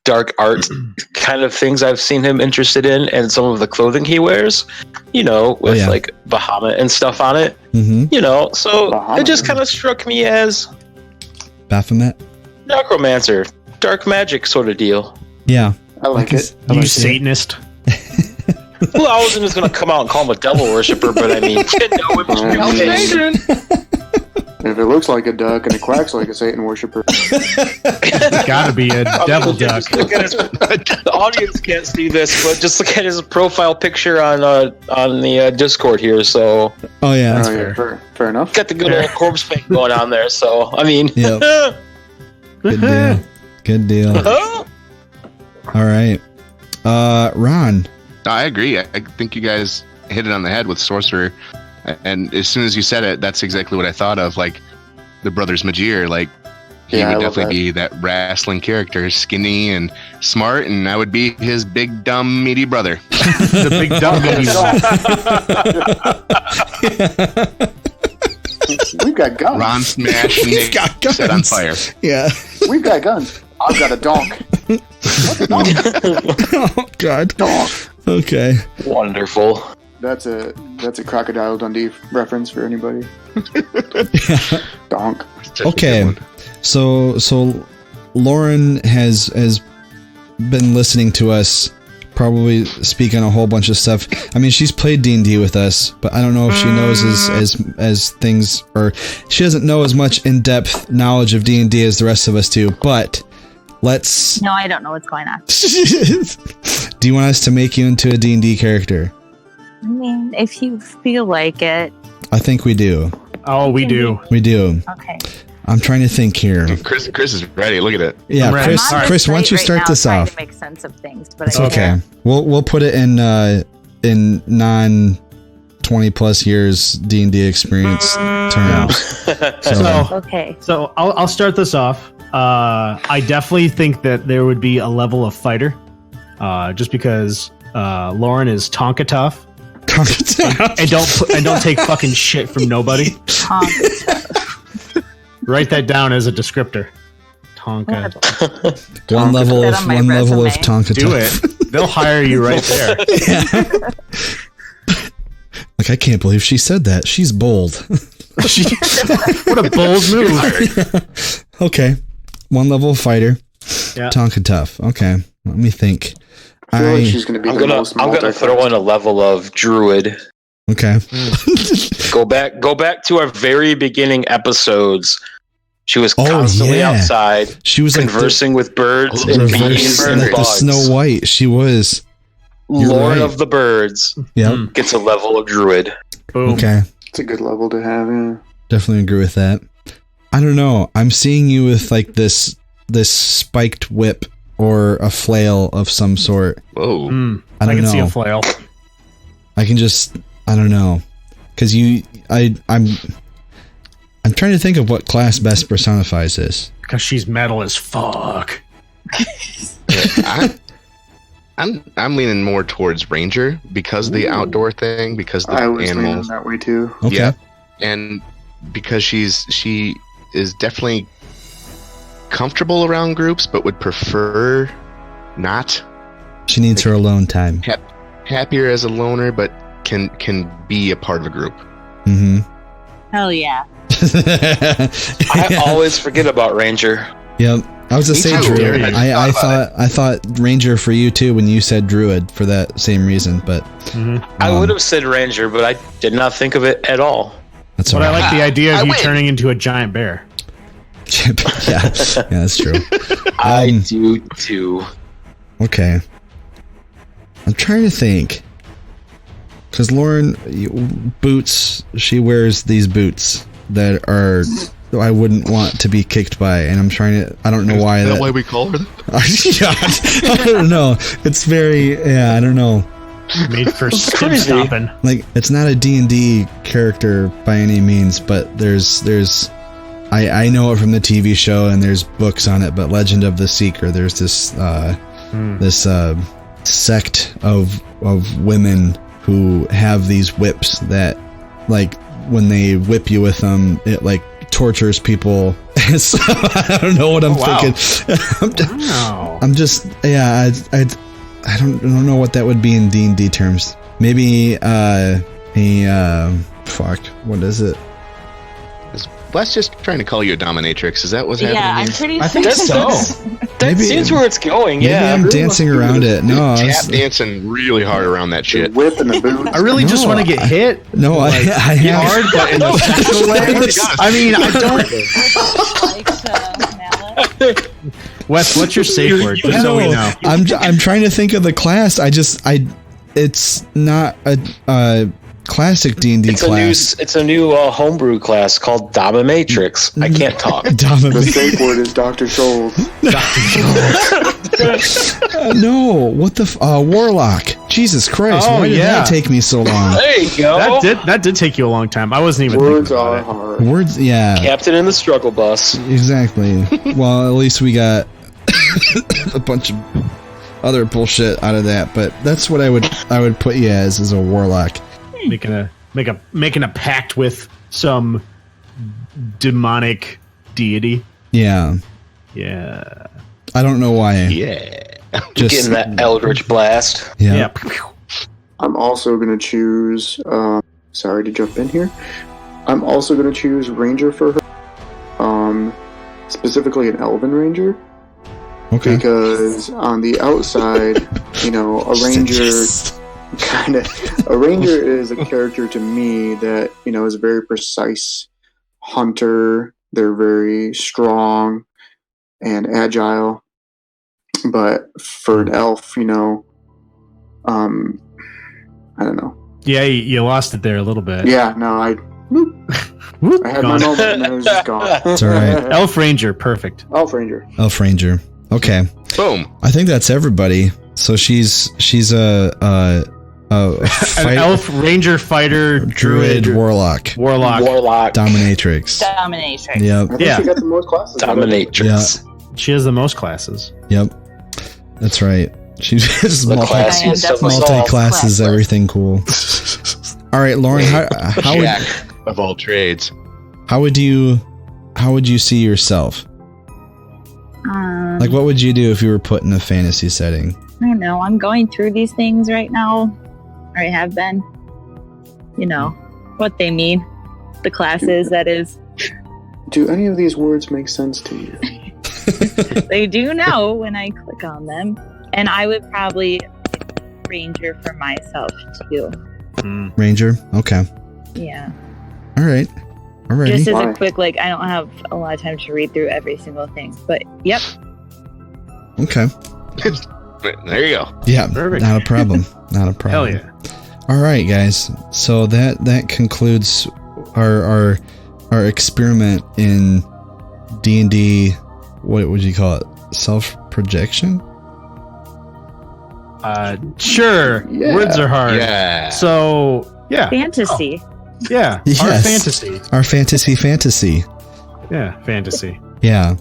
dark art kind of things I've seen him interested in, and some of the clothing he wears, with like Bahamut and stuff on it. Mm-hmm. So Bahamut. It just kind of struck me as Baphomet, necromancer, dark magic sort of deal. Yeah, I like it. You Satanist. Well, I wasn't just gonna come out and call him a devil worshiper, but I mean, if it looks like a duck and it quacks like a Satan worshiper, it's gotta be a devil duck. The audience can't see this, but just look at his profile picture on the Discord here. So, oh yeah, that's fair enough. Got the good old corpse paint going on there. So, I mean, yep. Good deal. All right, Ron. I agree. I think you guys hit it on the head with sorcerer. And as soon as you said it, that's exactly what I thought of. Like the brothers Majir, like he would definitely be that wrestling character, skinny and smart, and I would be his big dumb meaty brother. The big dumb meaty brother. We've got guns. Ron smash and We've got guns. Set on fire. Yeah. We've got guns. I've got a donk. What's a donk? Oh God. Donk. Okay. Wonderful. That's a Crocodile Dundee reference for anybody. Donk. Okay. So Lauren has been listening to us probably speak on a whole bunch of stuff. I mean, she's played D&D with us, but I don't know if she knows as things, or she doesn't know as much in-depth knowledge of D&D as the rest of us do, but let's... No, I don't know what's going on. Do you want us to make you into a D&D character? I mean, if you feel like it. I think we do. Oh, we do. We do. Okay. I'm trying to think here. Chris is ready. Look at it. Yeah, Chris, why don't you start this off? To make sense of things, but it's okay. We'll put it in non 20 plus years D&D experience terms. Okay. So I'll start this off. I definitely think that there would be a level of fighter, just because Lauren is Tonka tough. and don't take fucking shit from nobody. Write that down as a descripter. Tonka. One level of Tonka. Do it. They'll hire you right there. Yeah. Like, I can't believe she said that. She's bold. What a bold move. Okay. One level fighter. Yeah. Tonka tough. Okay. Let me think. I feel like she's going to be I'm gonna throw in a level of druid. Okay. Go back to our very beginning episodes. She was constantly outside. She was conversing with birds and bees and like bugs. the Snow White. She was Lord of the Birds. Yeah. Gets a level of druid. Boom. Okay. It's a good level to have. Yeah. Definitely agree with that. I don't know. I'm seeing you with like this spiked whip or a flail of some sort. Whoa. I don't can know. see a flail. I can just, I don't know. Because I'm trying to think of what class best personifies this. Because she's metal as fuck. I'm leaning more towards Ranger because of the outdoor thing, because the I was leaning animals. that way too. Okay. Yeah. And because she is definitely comfortable around groups, but would prefer not. She needs her alone time. Happier as a loner, but can be a part of a group. Mm-hmm. Hell yeah. I always forget about Ranger. Yep. I was gonna say Druid. I thought Ranger for you too when you said Druid for that same reason, but I would have said Ranger, but I did not think of it at all. That's But all I right. like the idea of I you win. turning into a giant bear. yeah, that's true. I do too. Okay. I'm trying to think. Because Lauren, boots, she wears these boots that are, I wouldn't want to be kicked by, and I'm trying to, I don't know why. Is that why we call her that? I don't know. It's very, yeah, I don't know. Made for skip stopping. Like, it's not a D&D character by any means, but there's I know it from the TV show, and there's books on it, but Legend of the Seeker, there's this sect of women who have these whips that, like, when they whip you with them, it like tortures people. So, I don't know what I'm thinking. I'm just, yeah, I don't know what that would be in D&D terms. Maybe fuck, what is it? Let's just trying to call you a dominatrix. Is that what's happening? Yeah, I'm here? pretty I think sure. so. That seems where it's going. Maybe Yeah, I'm dancing around it. No, Tap dancing really hard around that shit. Whip and the boot. I really just want to get hit. No, like, I have hard, but in a sexual way. I mean, I don't. Wes, what's your safe word? Just so we know. I'm trying to think of the class. It's not a classic D&D class. It's a new homebrew class called Dominatrix. I can't talk. The safe word is Dr. Souls. No, what the Warlock. Jesus Christ! Why did that take me so long? There you go. That did take you a long time. I wasn't even Words thinking about are it. hard. Words, yeah. Captain in the struggle bus. Exactly. Well, at least we got a bunch of other bullshit out of that. But that's what I would put you as a warlock. Making a pact with some demonic deity. Yeah. Yeah. I don't know why. Yeah. Just getting that Eldritch blast. Yeah. I'm also going to choose... sorry to jump in here. I'm also going to choose Ranger for her. Specifically an Elven Ranger. Okay. Because on the outside, a Ranger... A Ranger is a character to me that, is a very precise hunter. They're very strong and agile. But for an elf, I don't know. Yeah, you lost it there a little bit. Yeah, no, I had my moment and then it was just gone. It's all right. Elf Ranger, perfect. Elf Ranger. Elf Ranger. Okay. Boom. I think that's everybody. So she's a an elf ranger fighter druid warlock dominatrix. Yep. I think she got the most classes. Dominatrix. Yeah. She has the most classes. Yep. That's right. She's just classiest multi-classes, everything cool. All right, Lauren, how Jack of all trades. How would you see yourself? Like, what would you do if you were put in a fantasy setting? I don't know. I'm going through these things right now. I have been. What they mean. The classes, that is. Do any of these words make sense to you? They do now when I click on them. And I would probably Ranger for myself, too. Ranger? Okay. Yeah. All right. Alrighty. Just as a quick, I don't have a lot of time to read through every single thing. But, yep. Okay. There you go. Yeah, perfect. Not a problem. Not a problem. Hell yeah. All right, guys. So that concludes our experiment in D&D. What would you call it? Self-projection? Sure. Yeah. Words are hard. Yeah. So, yeah. Fantasy. Yeah. Yes. Our fantasy. Our fantasy. Yeah, fantasy. Yeah.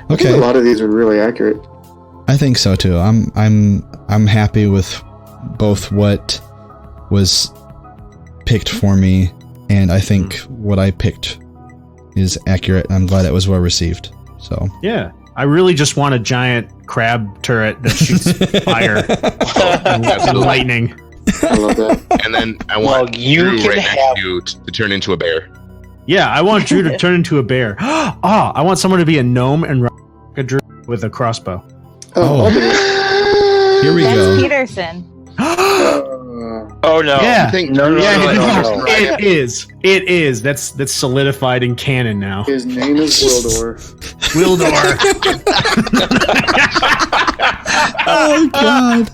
I think a lot of these are really accurate. I think so too. I'm happy with both what was picked for me, and I think what I picked is accurate. I'm glad it was well received. So yeah, I really just want a giant crab turret that shoots fire and lightning. I love that. And then I want Drew right next to you to turn into a bear. Yeah, I want Drew to turn into a bear. I want someone to be a gnome and rock a Drew with a crossbow. Oh, here we That's go. Peterson. Oh no! Yeah, No. It is. That's solidified in canon now. His name is Wildor. Oh God!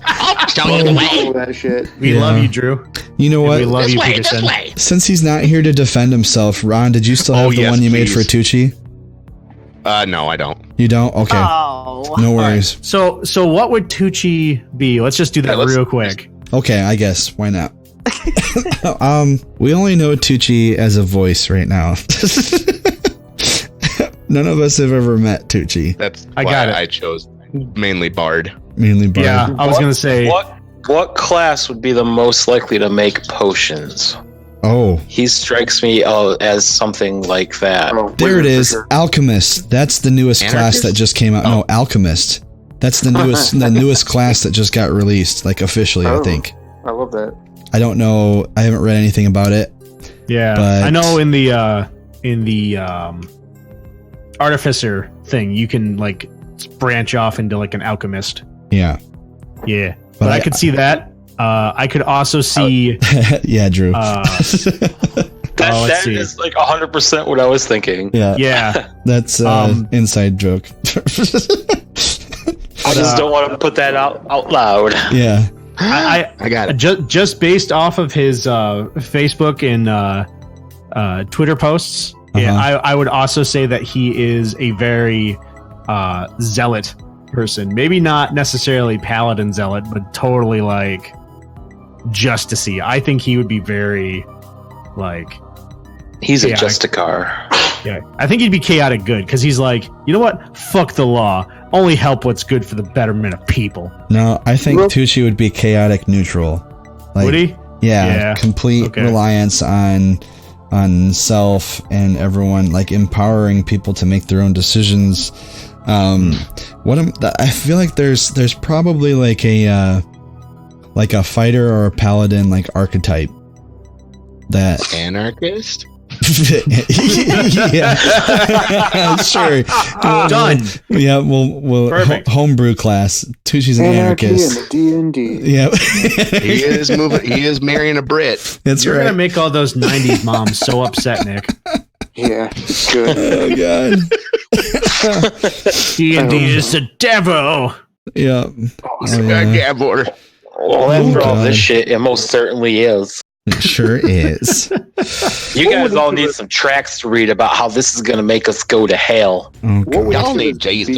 Show you the way. That shit. We love you, Drew. You know what? We love you, Peterson. Since he's not here to defend himself, Ron, did you still have the one you made for Tucci? No, I don't. You don't? Okay. Oh. No worries. Right. So what would Tucci be? Let's just do that real quick. Okay, I guess. Why not? We only know Tucci as a voice right now. None of us have ever met Tucci. That's why I chose mainly Bard. Yeah, I was gonna say. What class would be the most likely to make potions? Oh, he strikes me as something like that. There it is, Alchemist. That's the newest class that just came out. No, Alchemist. That's the newest class that just got released, officially. I think. I love that. I don't know. I haven't read anything about it. Yeah, but I know in the artificer thing, you can branch off into an alchemist. Yeah. Yeah, but I could see that. I could also see. Yeah, Drew. That is 100% what I was thinking. Yeah. That's inside joke. I just don't want to put that out loud. Yeah. I got it. Just based off of his Facebook and Twitter posts, yeah, I would also say that he is a very zealot person. Maybe not necessarily paladin zealot, but totally Justicey. I think he would be very like he's chaotic. a Justicar. Yeah, I think he'd be chaotic good because he's like, you know what? Fuck the law. Only help what's good for the betterment of people. No, I think Tucci would be chaotic neutral. Like, Would he? Yeah, complete reliance on self and everyone, like empowering people to make their own decisions. I feel like there's probably like a fighter or a paladin like archetype that anarchist. Yeah, sure. Done. Yeah, we'll homebrew class. Tucci's an anarchist. And the D&D. Yep. He is moving. He is marrying a Brit. That's You're right. gonna make all those '90s moms so upset, Nick. Yeah, good. Oh god. D&D is the devil. Yeah. Gabor. Well, after all this shit, it most certainly is. It sure is. You guys all need some tracks to read about how this is going to make us go to hell. Oh, Y'all need Jesus.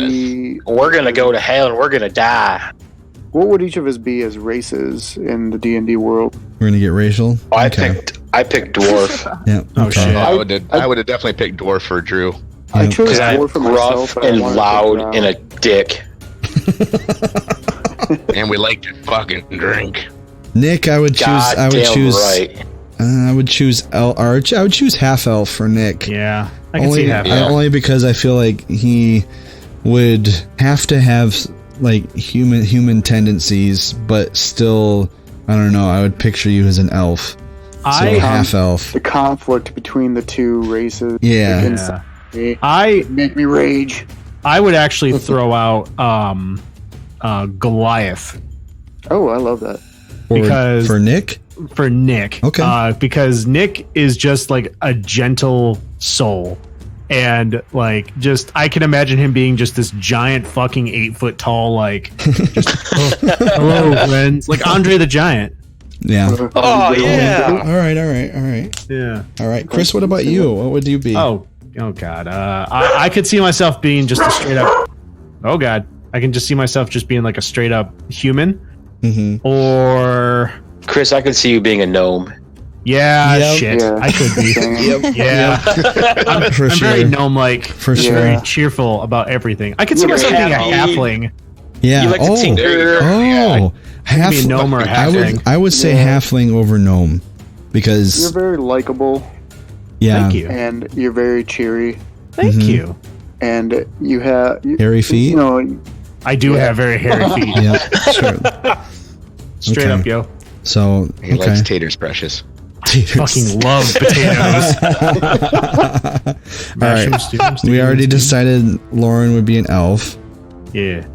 We're going to go to hell and we're going to die. What would each of us be as races in the D&D world? We're gonna get racial. Oh, I picked dwarf. Yeah. Oh shit. I would have definitely picked dwarf for Drew. I chose Because I'm dwarf for myself, rough but I and wanted to loud pick and a dick. And we like to fucking drink. Nick, I would choose. I would choose Arch. I would choose half elf for Nick. Yeah, I can see half elf. Only because I feel like he would have to have like human tendencies, but still, I don't know. I would picture you as an elf. Half elf. The conflict between the two races. Yeah. Make me rage. I would actually throw out Goliath. Oh, I love that. Because for Nick? For Nick. Okay. Because Nick is just like a gentle soul. And like just I can imagine him being just this giant fucking 8 foot tall, like just hello friends. Like Andre the Giant. Yeah. Oh yeah. All right. Yeah. All right. Chris, what about you? What would you be? Oh god. I could see myself being just a straight up oh god. I can just see myself just being like a straight up human. Mm-hmm. Or Chris, I could see you being a gnome. Yeah, Yep. shit. Yeah. I could be. Yeah. I'm For sure. very gnome-like. For just sure. very cheerful about everything. I could see You're myself being a happy. halfling. Yeah. You like to tinker. Half be a gnome or a halfling. I would say halfling over gnome because You're very likable, yeah. Thank you. and you're very cheery, Thank you. and you have Hairy feet? You know, I do have very hairy feet. Yeah. Sure. Straight Okay. up, yo. So He likes taters, precious. Fucking love potatoes. All right. We already decided Lauren would be an elf. Yeah.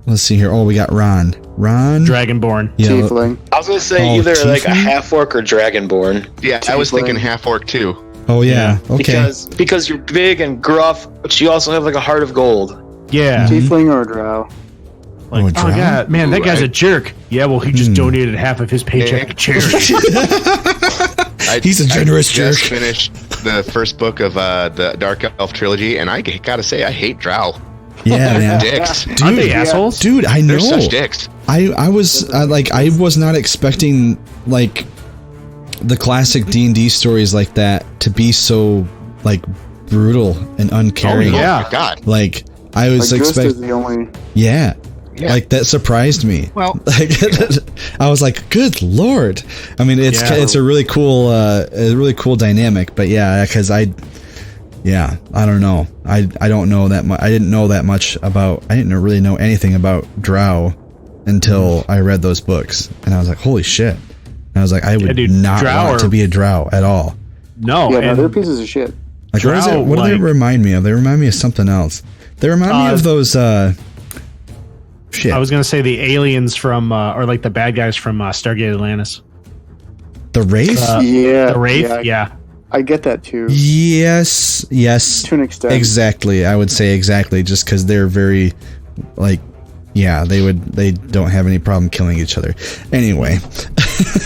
Let's see here. Oh, we got Ron. Dragonborn. Yeah. tiefling. I was gonna say Oh, either like a tiefling? half orc or dragonborn. Yeah, I was thinking half orc too. Oh yeah. Okay. Because you're big and gruff, but you also have like a heart of gold. Yeah. Tiefling or drow. Like, Oh, oh drow? god, man, that guy's I- a jerk. Yeah, well, he just donated half of his paycheck to charity. He's a generous I just jerk. finished the first book of the Dark Elf trilogy, and I gotta say, I hate drow. Yeah, man. Dicks. Aren't they assholes? Dude, I know. They're such dicks. I was I was not expecting like the classic D&D stories like that to be so like brutal and uncaring. Oh, yeah. Oh my god. Like I was Like Ghost is expecting. the only. Yeah. Yeah. Like that surprised me. Well, Like I was like, "Good lord!" I mean, it's Yeah. it's a really cool dynamic. But yeah, because I don't know. I don't know that much. I didn't know that much about. I didn't really know anything about drow until I read those books, and I was like, "Holy shit!" And I was like, "I would dude, not drow want to are- be a drow at all." No, Yeah, no, and they're pieces of shit. Like, what is Drow, it? What do they like- remind me of? They remind me of something else. They remind me of those. Shit. I was gonna say the aliens from, or like the bad guys from Stargate Atlantis. The Wraith. The Wraith, yeah, I get that too. Yes. To an extent. Exactly. I would say exactly, just because they're very, like, yeah, they don't have any problem killing each other. Anyway.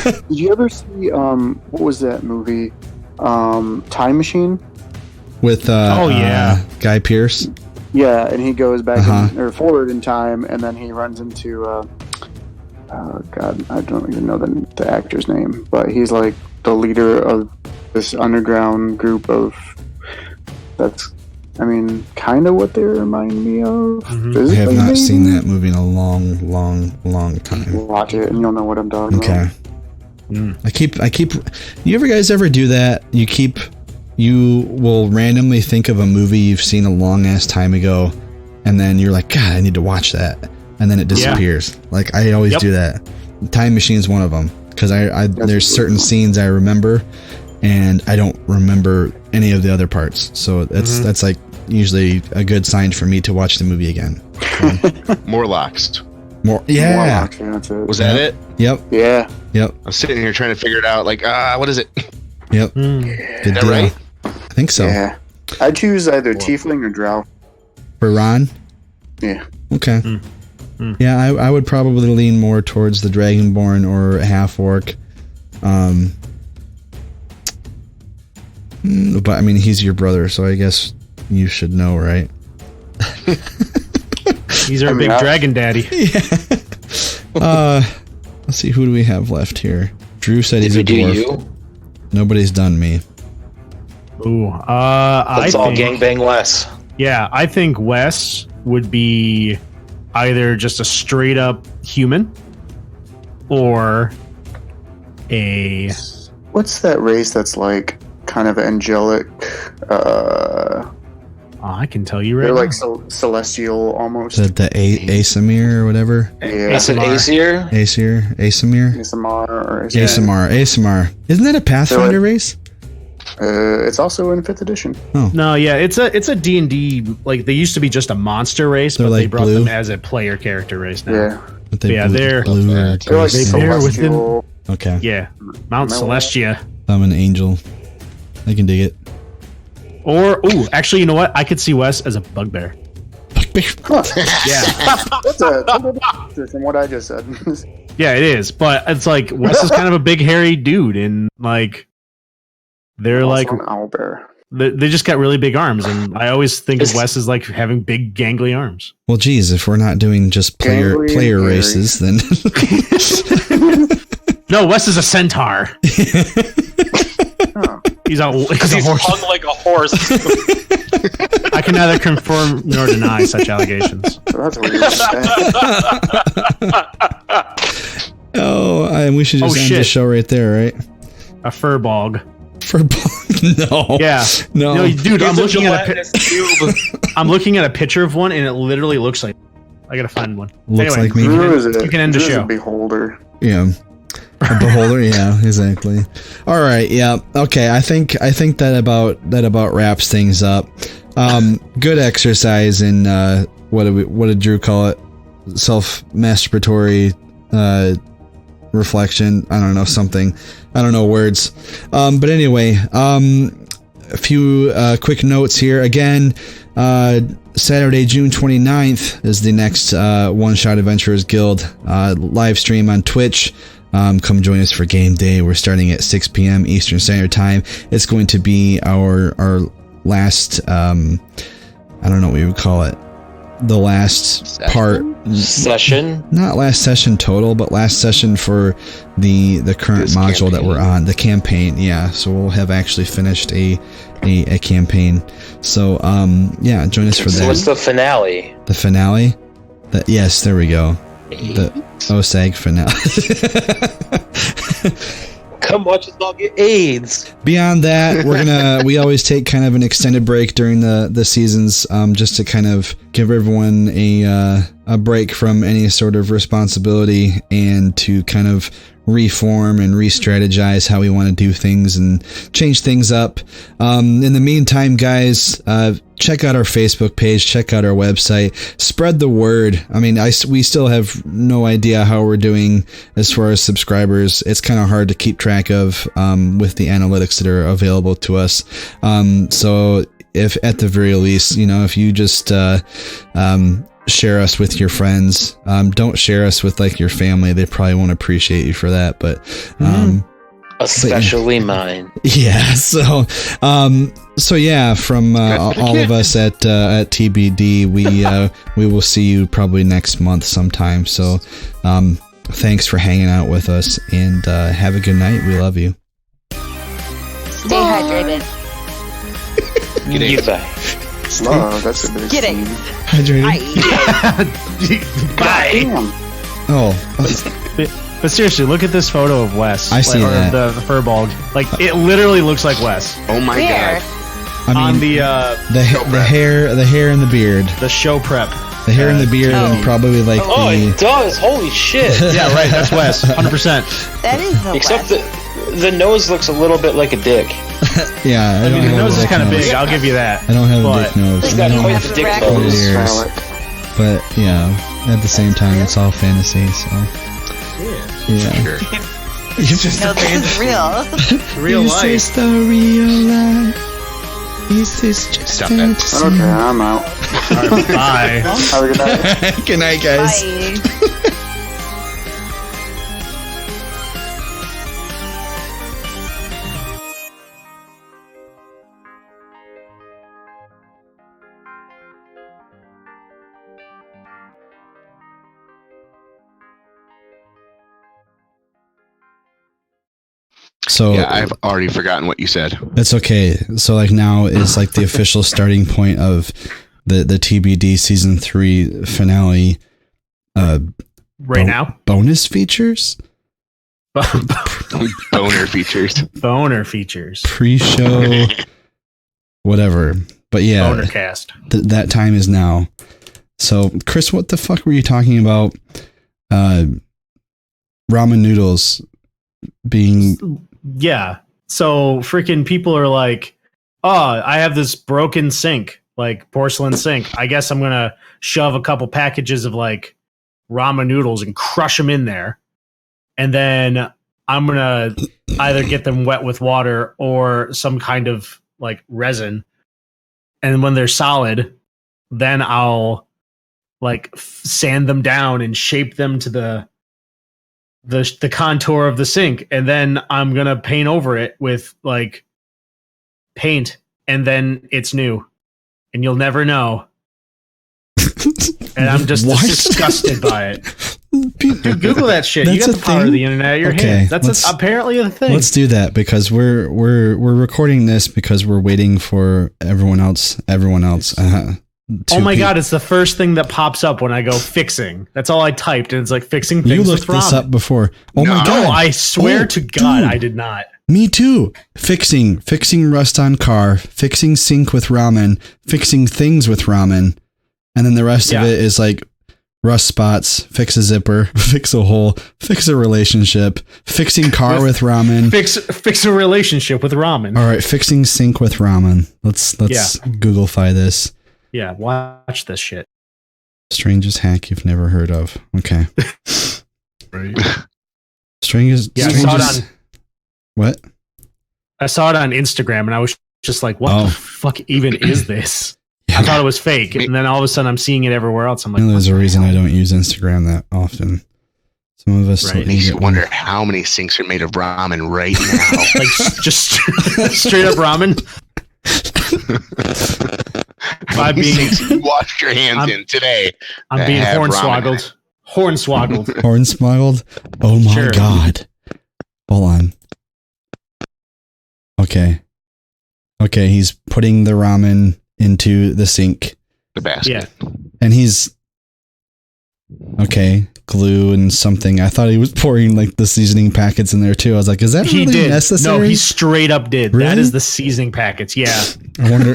Did you ever see what was that movie? Time Machine? With Guy Pearce. Yeah, and he goes back Uh-huh. or forward in time, and then he runs into oh God, I don't even know the actor's name, but he's like the leader of this underground group of. That's, I mean, kind of what they remind me of. I have not seen that movie in a long time. Watch it, and you'll know what I'm talking about. Okay. I keep. You ever guys ever do that? You will randomly think of a movie you've seen a long ass time ago, and then you're like, God, I need to watch that, and then it disappears. Yeah. Like I always do that. Time Machine is one of them because there's certain scenes I remember, and I don't remember any of the other parts. So that's like usually a good sign for me to watch the movie again. Morlocks. Yeah. Morlocks, was that it? Yep. Yeah. Yep. I'm sitting here trying to figure it out. Like, what is it? Yep. Good deal. Right? I think so. Yeah. I choose either Tiefling or Drow. For Ron? Yeah. Okay. Yeah, I would probably lean more towards the Dragonborn or half orc. But I mean, he's your brother, so I guess you should know, right? He's our big dragon daddy. Yeah. Let's see, who do we have left here? Drew said he's a dwarf. You? Nobody's done me. Ooh, Let's all gangbang Wes. Yeah, I think Wes would be either just a straight up human or a. What's that race that's like kind of angelic? I can tell you right They're now. like celestial almost. The Asimir or whatever? Yeah. Aesir? Asimir? Asimar or Asimar. Isn't that a Pathfinder race? It's also in 5th edition. Oh. No, yeah, it's a D&D, like they used to be just a monster race, but like they brought blue? them as a player character race now. Yeah. But they're blue. They're like celestial. Okay. Yeah, Mount Celestia. I'm an angel. I can dig it. Or, actually, you know what? I could see Wes as a bugbear. Huh. Yeah. That's a total difference from what I just said. Yeah, it is. But it's like Wes is kind of a big hairy dude, and like they're like an owlbear. they just got really big arms, and I always think of Wes as like having big gangly arms. Well, geez, if we're not doing just player races, then no, Wes is a centaur. He's a horse. Hung like a horse. I can neither confirm nor deny such allegations. That's weird. and we should just end the show right there, right? A furbog. Furbog? No. Yeah. No, dude, I'm looking at a picture of one, and it literally looks like. I gotta find one. Looks anyway, like me. You can end the show. A beholder. Yeah. A beholder, yeah, exactly. All right, yeah, okay. I think that about wraps things up. Good exercise in what did Drew call it? Self-masturbatory reflection. I don't know, something. I don't know words. But anyway, a few quick notes here. Again, Saturday, June 29th is the next One Shot Adventurers Guild live stream on Twitch. Come join us for game day. We're starting at 6 p.m. Eastern Standard Time. It's going to be our last, I don't know what we would call it. The last session? Not last session total, but last session for the current module that we're on, the campaign. Yeah, so we'll have actually finished a campaign. So, yeah, join us for that. So what's the finale? The finale? Yes, there we go. The OSAG finale. Come watch us all get AIDS. Beyond that, we always take kind of an extended break during the seasons, just to kind of give everyone a break from any sort of responsibility and to kind of reform and re-strategize how we want to do things and change things up. In the meantime, guys, check out our Facebook page, check out our website, spread the word. I mean, we still have no idea how we're doing as far as subscribers. It's kind of hard to keep track of with the analytics that are available to us. So if at the very least, if you just share us with your friends. Don't share us with like your family. They probably won't appreciate you for that, but especially mine. Yeah. So yeah, from all of us at TBD, we will see you probably next month sometime. So thanks for hanging out with us, and have a good night. We love you. Stay hydrated. Goodbye. Wow, that's a big Get it. Hydrated. Bye. Damn. Oh, But seriously, look at this photo of Wes. I see that. The furball. Like, it literally looks like Wes. Oh my Where? god. I mean, On the hair and the beard. the show prep. The hair and the beard, and probably like Oh, the. it does. Holy shit. Yeah, right. That's Wes. 100%. That is the Except Wes. the nose looks a little bit like a dick. Yeah, I mean, the have nose a is dick kind of nose. big. I'll give you that. I don't have a But- dick nose. He's I got don't quite have the dick full nose. ears. But yeah, at the same time, it's all fantasy. So yeah. Sure. It's just No, this is real. Real Is life. this the real life? Is this just Stop that. fantasy? Okay, I'm out. All right, bye. Have a good night. Good night, guys. Bye. So Yeah, I've already forgotten what you said. it's okay. So like now is like the official starting point of the TBD season 3 finale. Right now? Bonus features, Boner features. Boner features. pre-show, whatever. But yeah, Boner cast. that time is now. So Chris, what the fuck were you talking about? Ramen noodles being Yeah. So freaking people are like, oh, I have this broken sink, like porcelain sink. I guess I'm going to shove a couple packages of like ramen noodles and crush them in there. And then I'm going to either get them wet with water or some kind of like resin. And when they're solid, then I'll like sand them down and shape them to the contour of the sink, and then I'm gonna paint over it with like paint, and then it's new, and you'll never know. And I'm just What? disgusted by it. Dude, Google that shit. You That's got a the power thing? of the internet at your Okay, hand. That's let's- apparently a thing. Let's do that because we're recording this because we're waiting for everyone else. Oh my god, it's the first thing that pops up when I go fixing. That's all I typed, and it's like fixing things You with looked this ramen. up before. Oh my No, god! I swear Oh, to God, dude. I did not. Me too. Fixing rust on car, fixing sink with ramen, fixing things with ramen, and then the rest of Yeah. it is like rust spots, fix a zipper, fix a hole, fix a relationship, fixing car with ramen. Fix a relationship with ramen. All right, fixing sink with ramen. Let's Googlefy this. Yeah, watch this shit. Strangest hack you've never heard of. Okay. Right. Strangest. Yeah, I saw it on. What? I saw it on Instagram, and I was just like, "What the fuck even is this?" I thought it was fake, and then all of a sudden, I'm seeing it everywhere else. I'm like, I know there's a reason I don't use Instagram that often. Some of us It makes you wonder how many sinks are made of ramen right now. like just straight up ramen. How many sinks you washed your hands in today? I'm that being have ramen in hornswoggled. Hornswoggled. Hornswoggled? Oh my Sure. god. Hold on. Okay. Okay, he's putting the ramen into the sink. The basket. Yeah. And he's okay, glue and something. I thought he was pouring like the seasoning packets in there too. I was like, is that He really did. necessary? No, he straight up did. That Really? is the seasoning packets. Yeah. I wonder.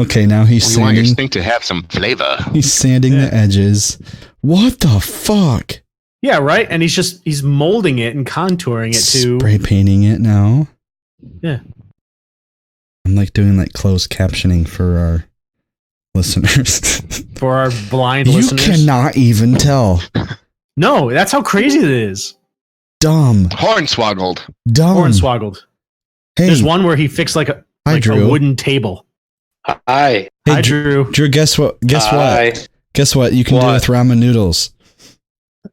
Okay, now he's We want your sanding. sink to have some flavor. He's sanding the edges. What the fuck? Yeah, right. And he's molding it and contouring it to. Spray painting it now. Yeah. I'm like doing like closed captioning for our listeners. For our blind You listeners. cannot even tell. No, that's how crazy it is. Dumb. Hornswoggled. Dumb. Hornswoggled. Hey, There's one where he fixed like a Drew. wooden table. Hi. Hey, Hi, Drew. Drew, guess what? Hi. Guess what? You can do What? with ramen noodles.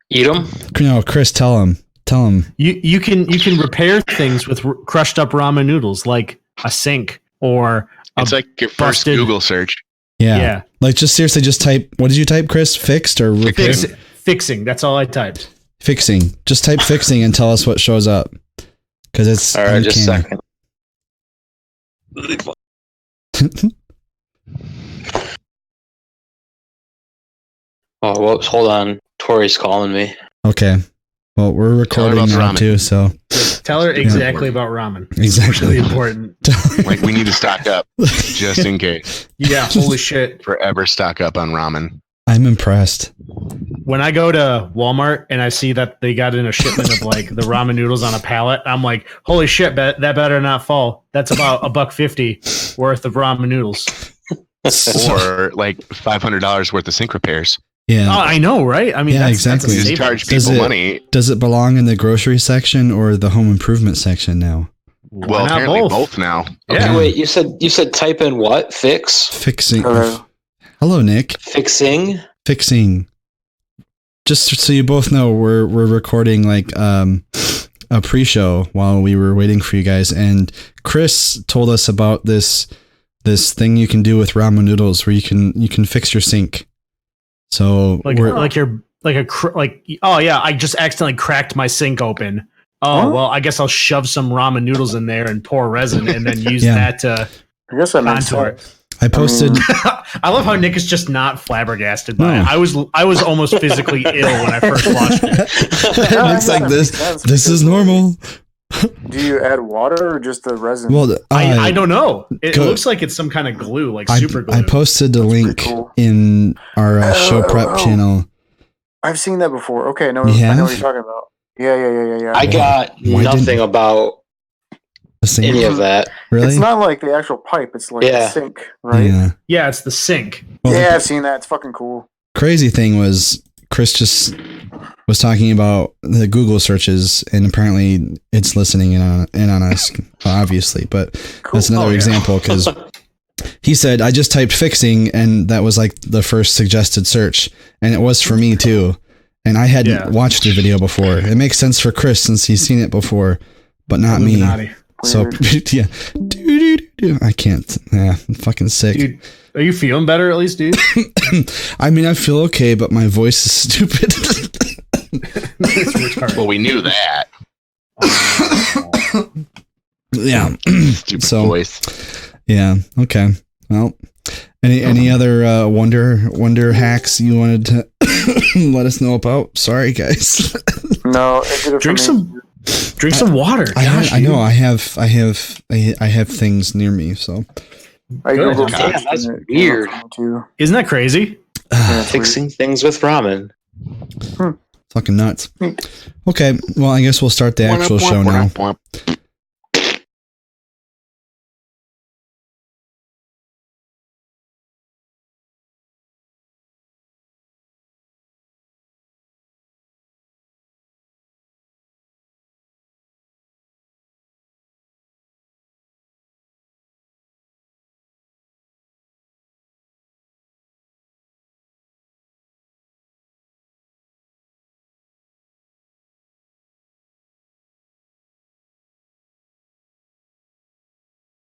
Eat them? No, Chris, tell him. Tell him. You can repair things with crushed up ramen noodles, like a sink or It's like your first busted- Google search. Yeah. Yeah. Like just seriously, just type. What did you type, Chris? Fixed or repair? fixing. That's all I typed. Fixing. Just type fixing and tell us what shows up. Because it's All right, just a uncanny. second. Oh, well, hold on. Tori's calling me. Okay. Well, we're recording now ramen. too, so Tell her exactly about ramen. Exactly. It's really important. Like, we need to stock up just in case. Yeah, holy shit. Forever stock up on ramen. I'm impressed. When I go to Walmart and I see that they got in a shipment of like the ramen noodles on a pallet, I'm like, holy shit, that better not fall. That's about $1.50 worth of ramen noodles. Or like $500 worth of sink repairs. Yeah. Oh, I know, right? I mean, Yeah, that's exactly. That's a Just savings. charge people money. Does it belong in the grocery section or the home improvement section now? Well, not apparently both? both now. Yeah. Okay, wait, you said type in what? Fix? Fixing. Hello. Hello, Nick. Fixing? Fixing. Just so you both know, we're recording like a pre-show while we were waiting for you guys, and Chris told us about this thing you can do with ramen noodles where you can fix your sink. So Oh yeah, I just accidentally cracked my sink open. Oh, well, I guess I'll shove some ramen noodles in there and pour resin and then use that to I guess that makes contour. sense. I posted. I love how Nick is just not flabbergasted by it. I was almost physically ill when I first watched it. Nick's like this is normal. Do you add water or just the resin? Well, I don't know. It Go- looks like it's some kind of glue, like I, super glue. I posted the link cool. in our show prep channel. I've seen that before. Okay, no, You I have? know what you're talking about. Yeah. I got Why nothing didn't- about The sink? any of that. Really? It's not like the actual pipe. It's like Yeah. the sink, right? Yeah. Yeah, it's the sink. Well, Yeah, I've seen that. It's fucking cool. crazy thing was Chris just was talking about the Google searches, and apparently it's listening in on us, obviously. But that's another example because he said I just typed fixing, and that was like the first suggested search, and it was for me too. And I hadn't watched the video before. It makes sense for Chris since he's seen it before, but not Illuminati. me. So yeah, I can't. Yeah, I'm fucking sick. Dude, are you feeling better at least, dude? I mean, I feel okay, but my voice is stupid. It's retarded. Well, we knew that. Yeah. Stupid So- voice. Yeah. Okay. Well, any other wonder hacks you wanted to let us know about? Sorry, guys. No, it did it Drink for me. some water. Gosh, I know. dude. I have things near me. So I Good. Googled Damn, it, that's and it weird. came up too. Isn't that crazy? Fixing things with ramen. fucking nuts. Okay. Well, I guess we'll start the actual show now.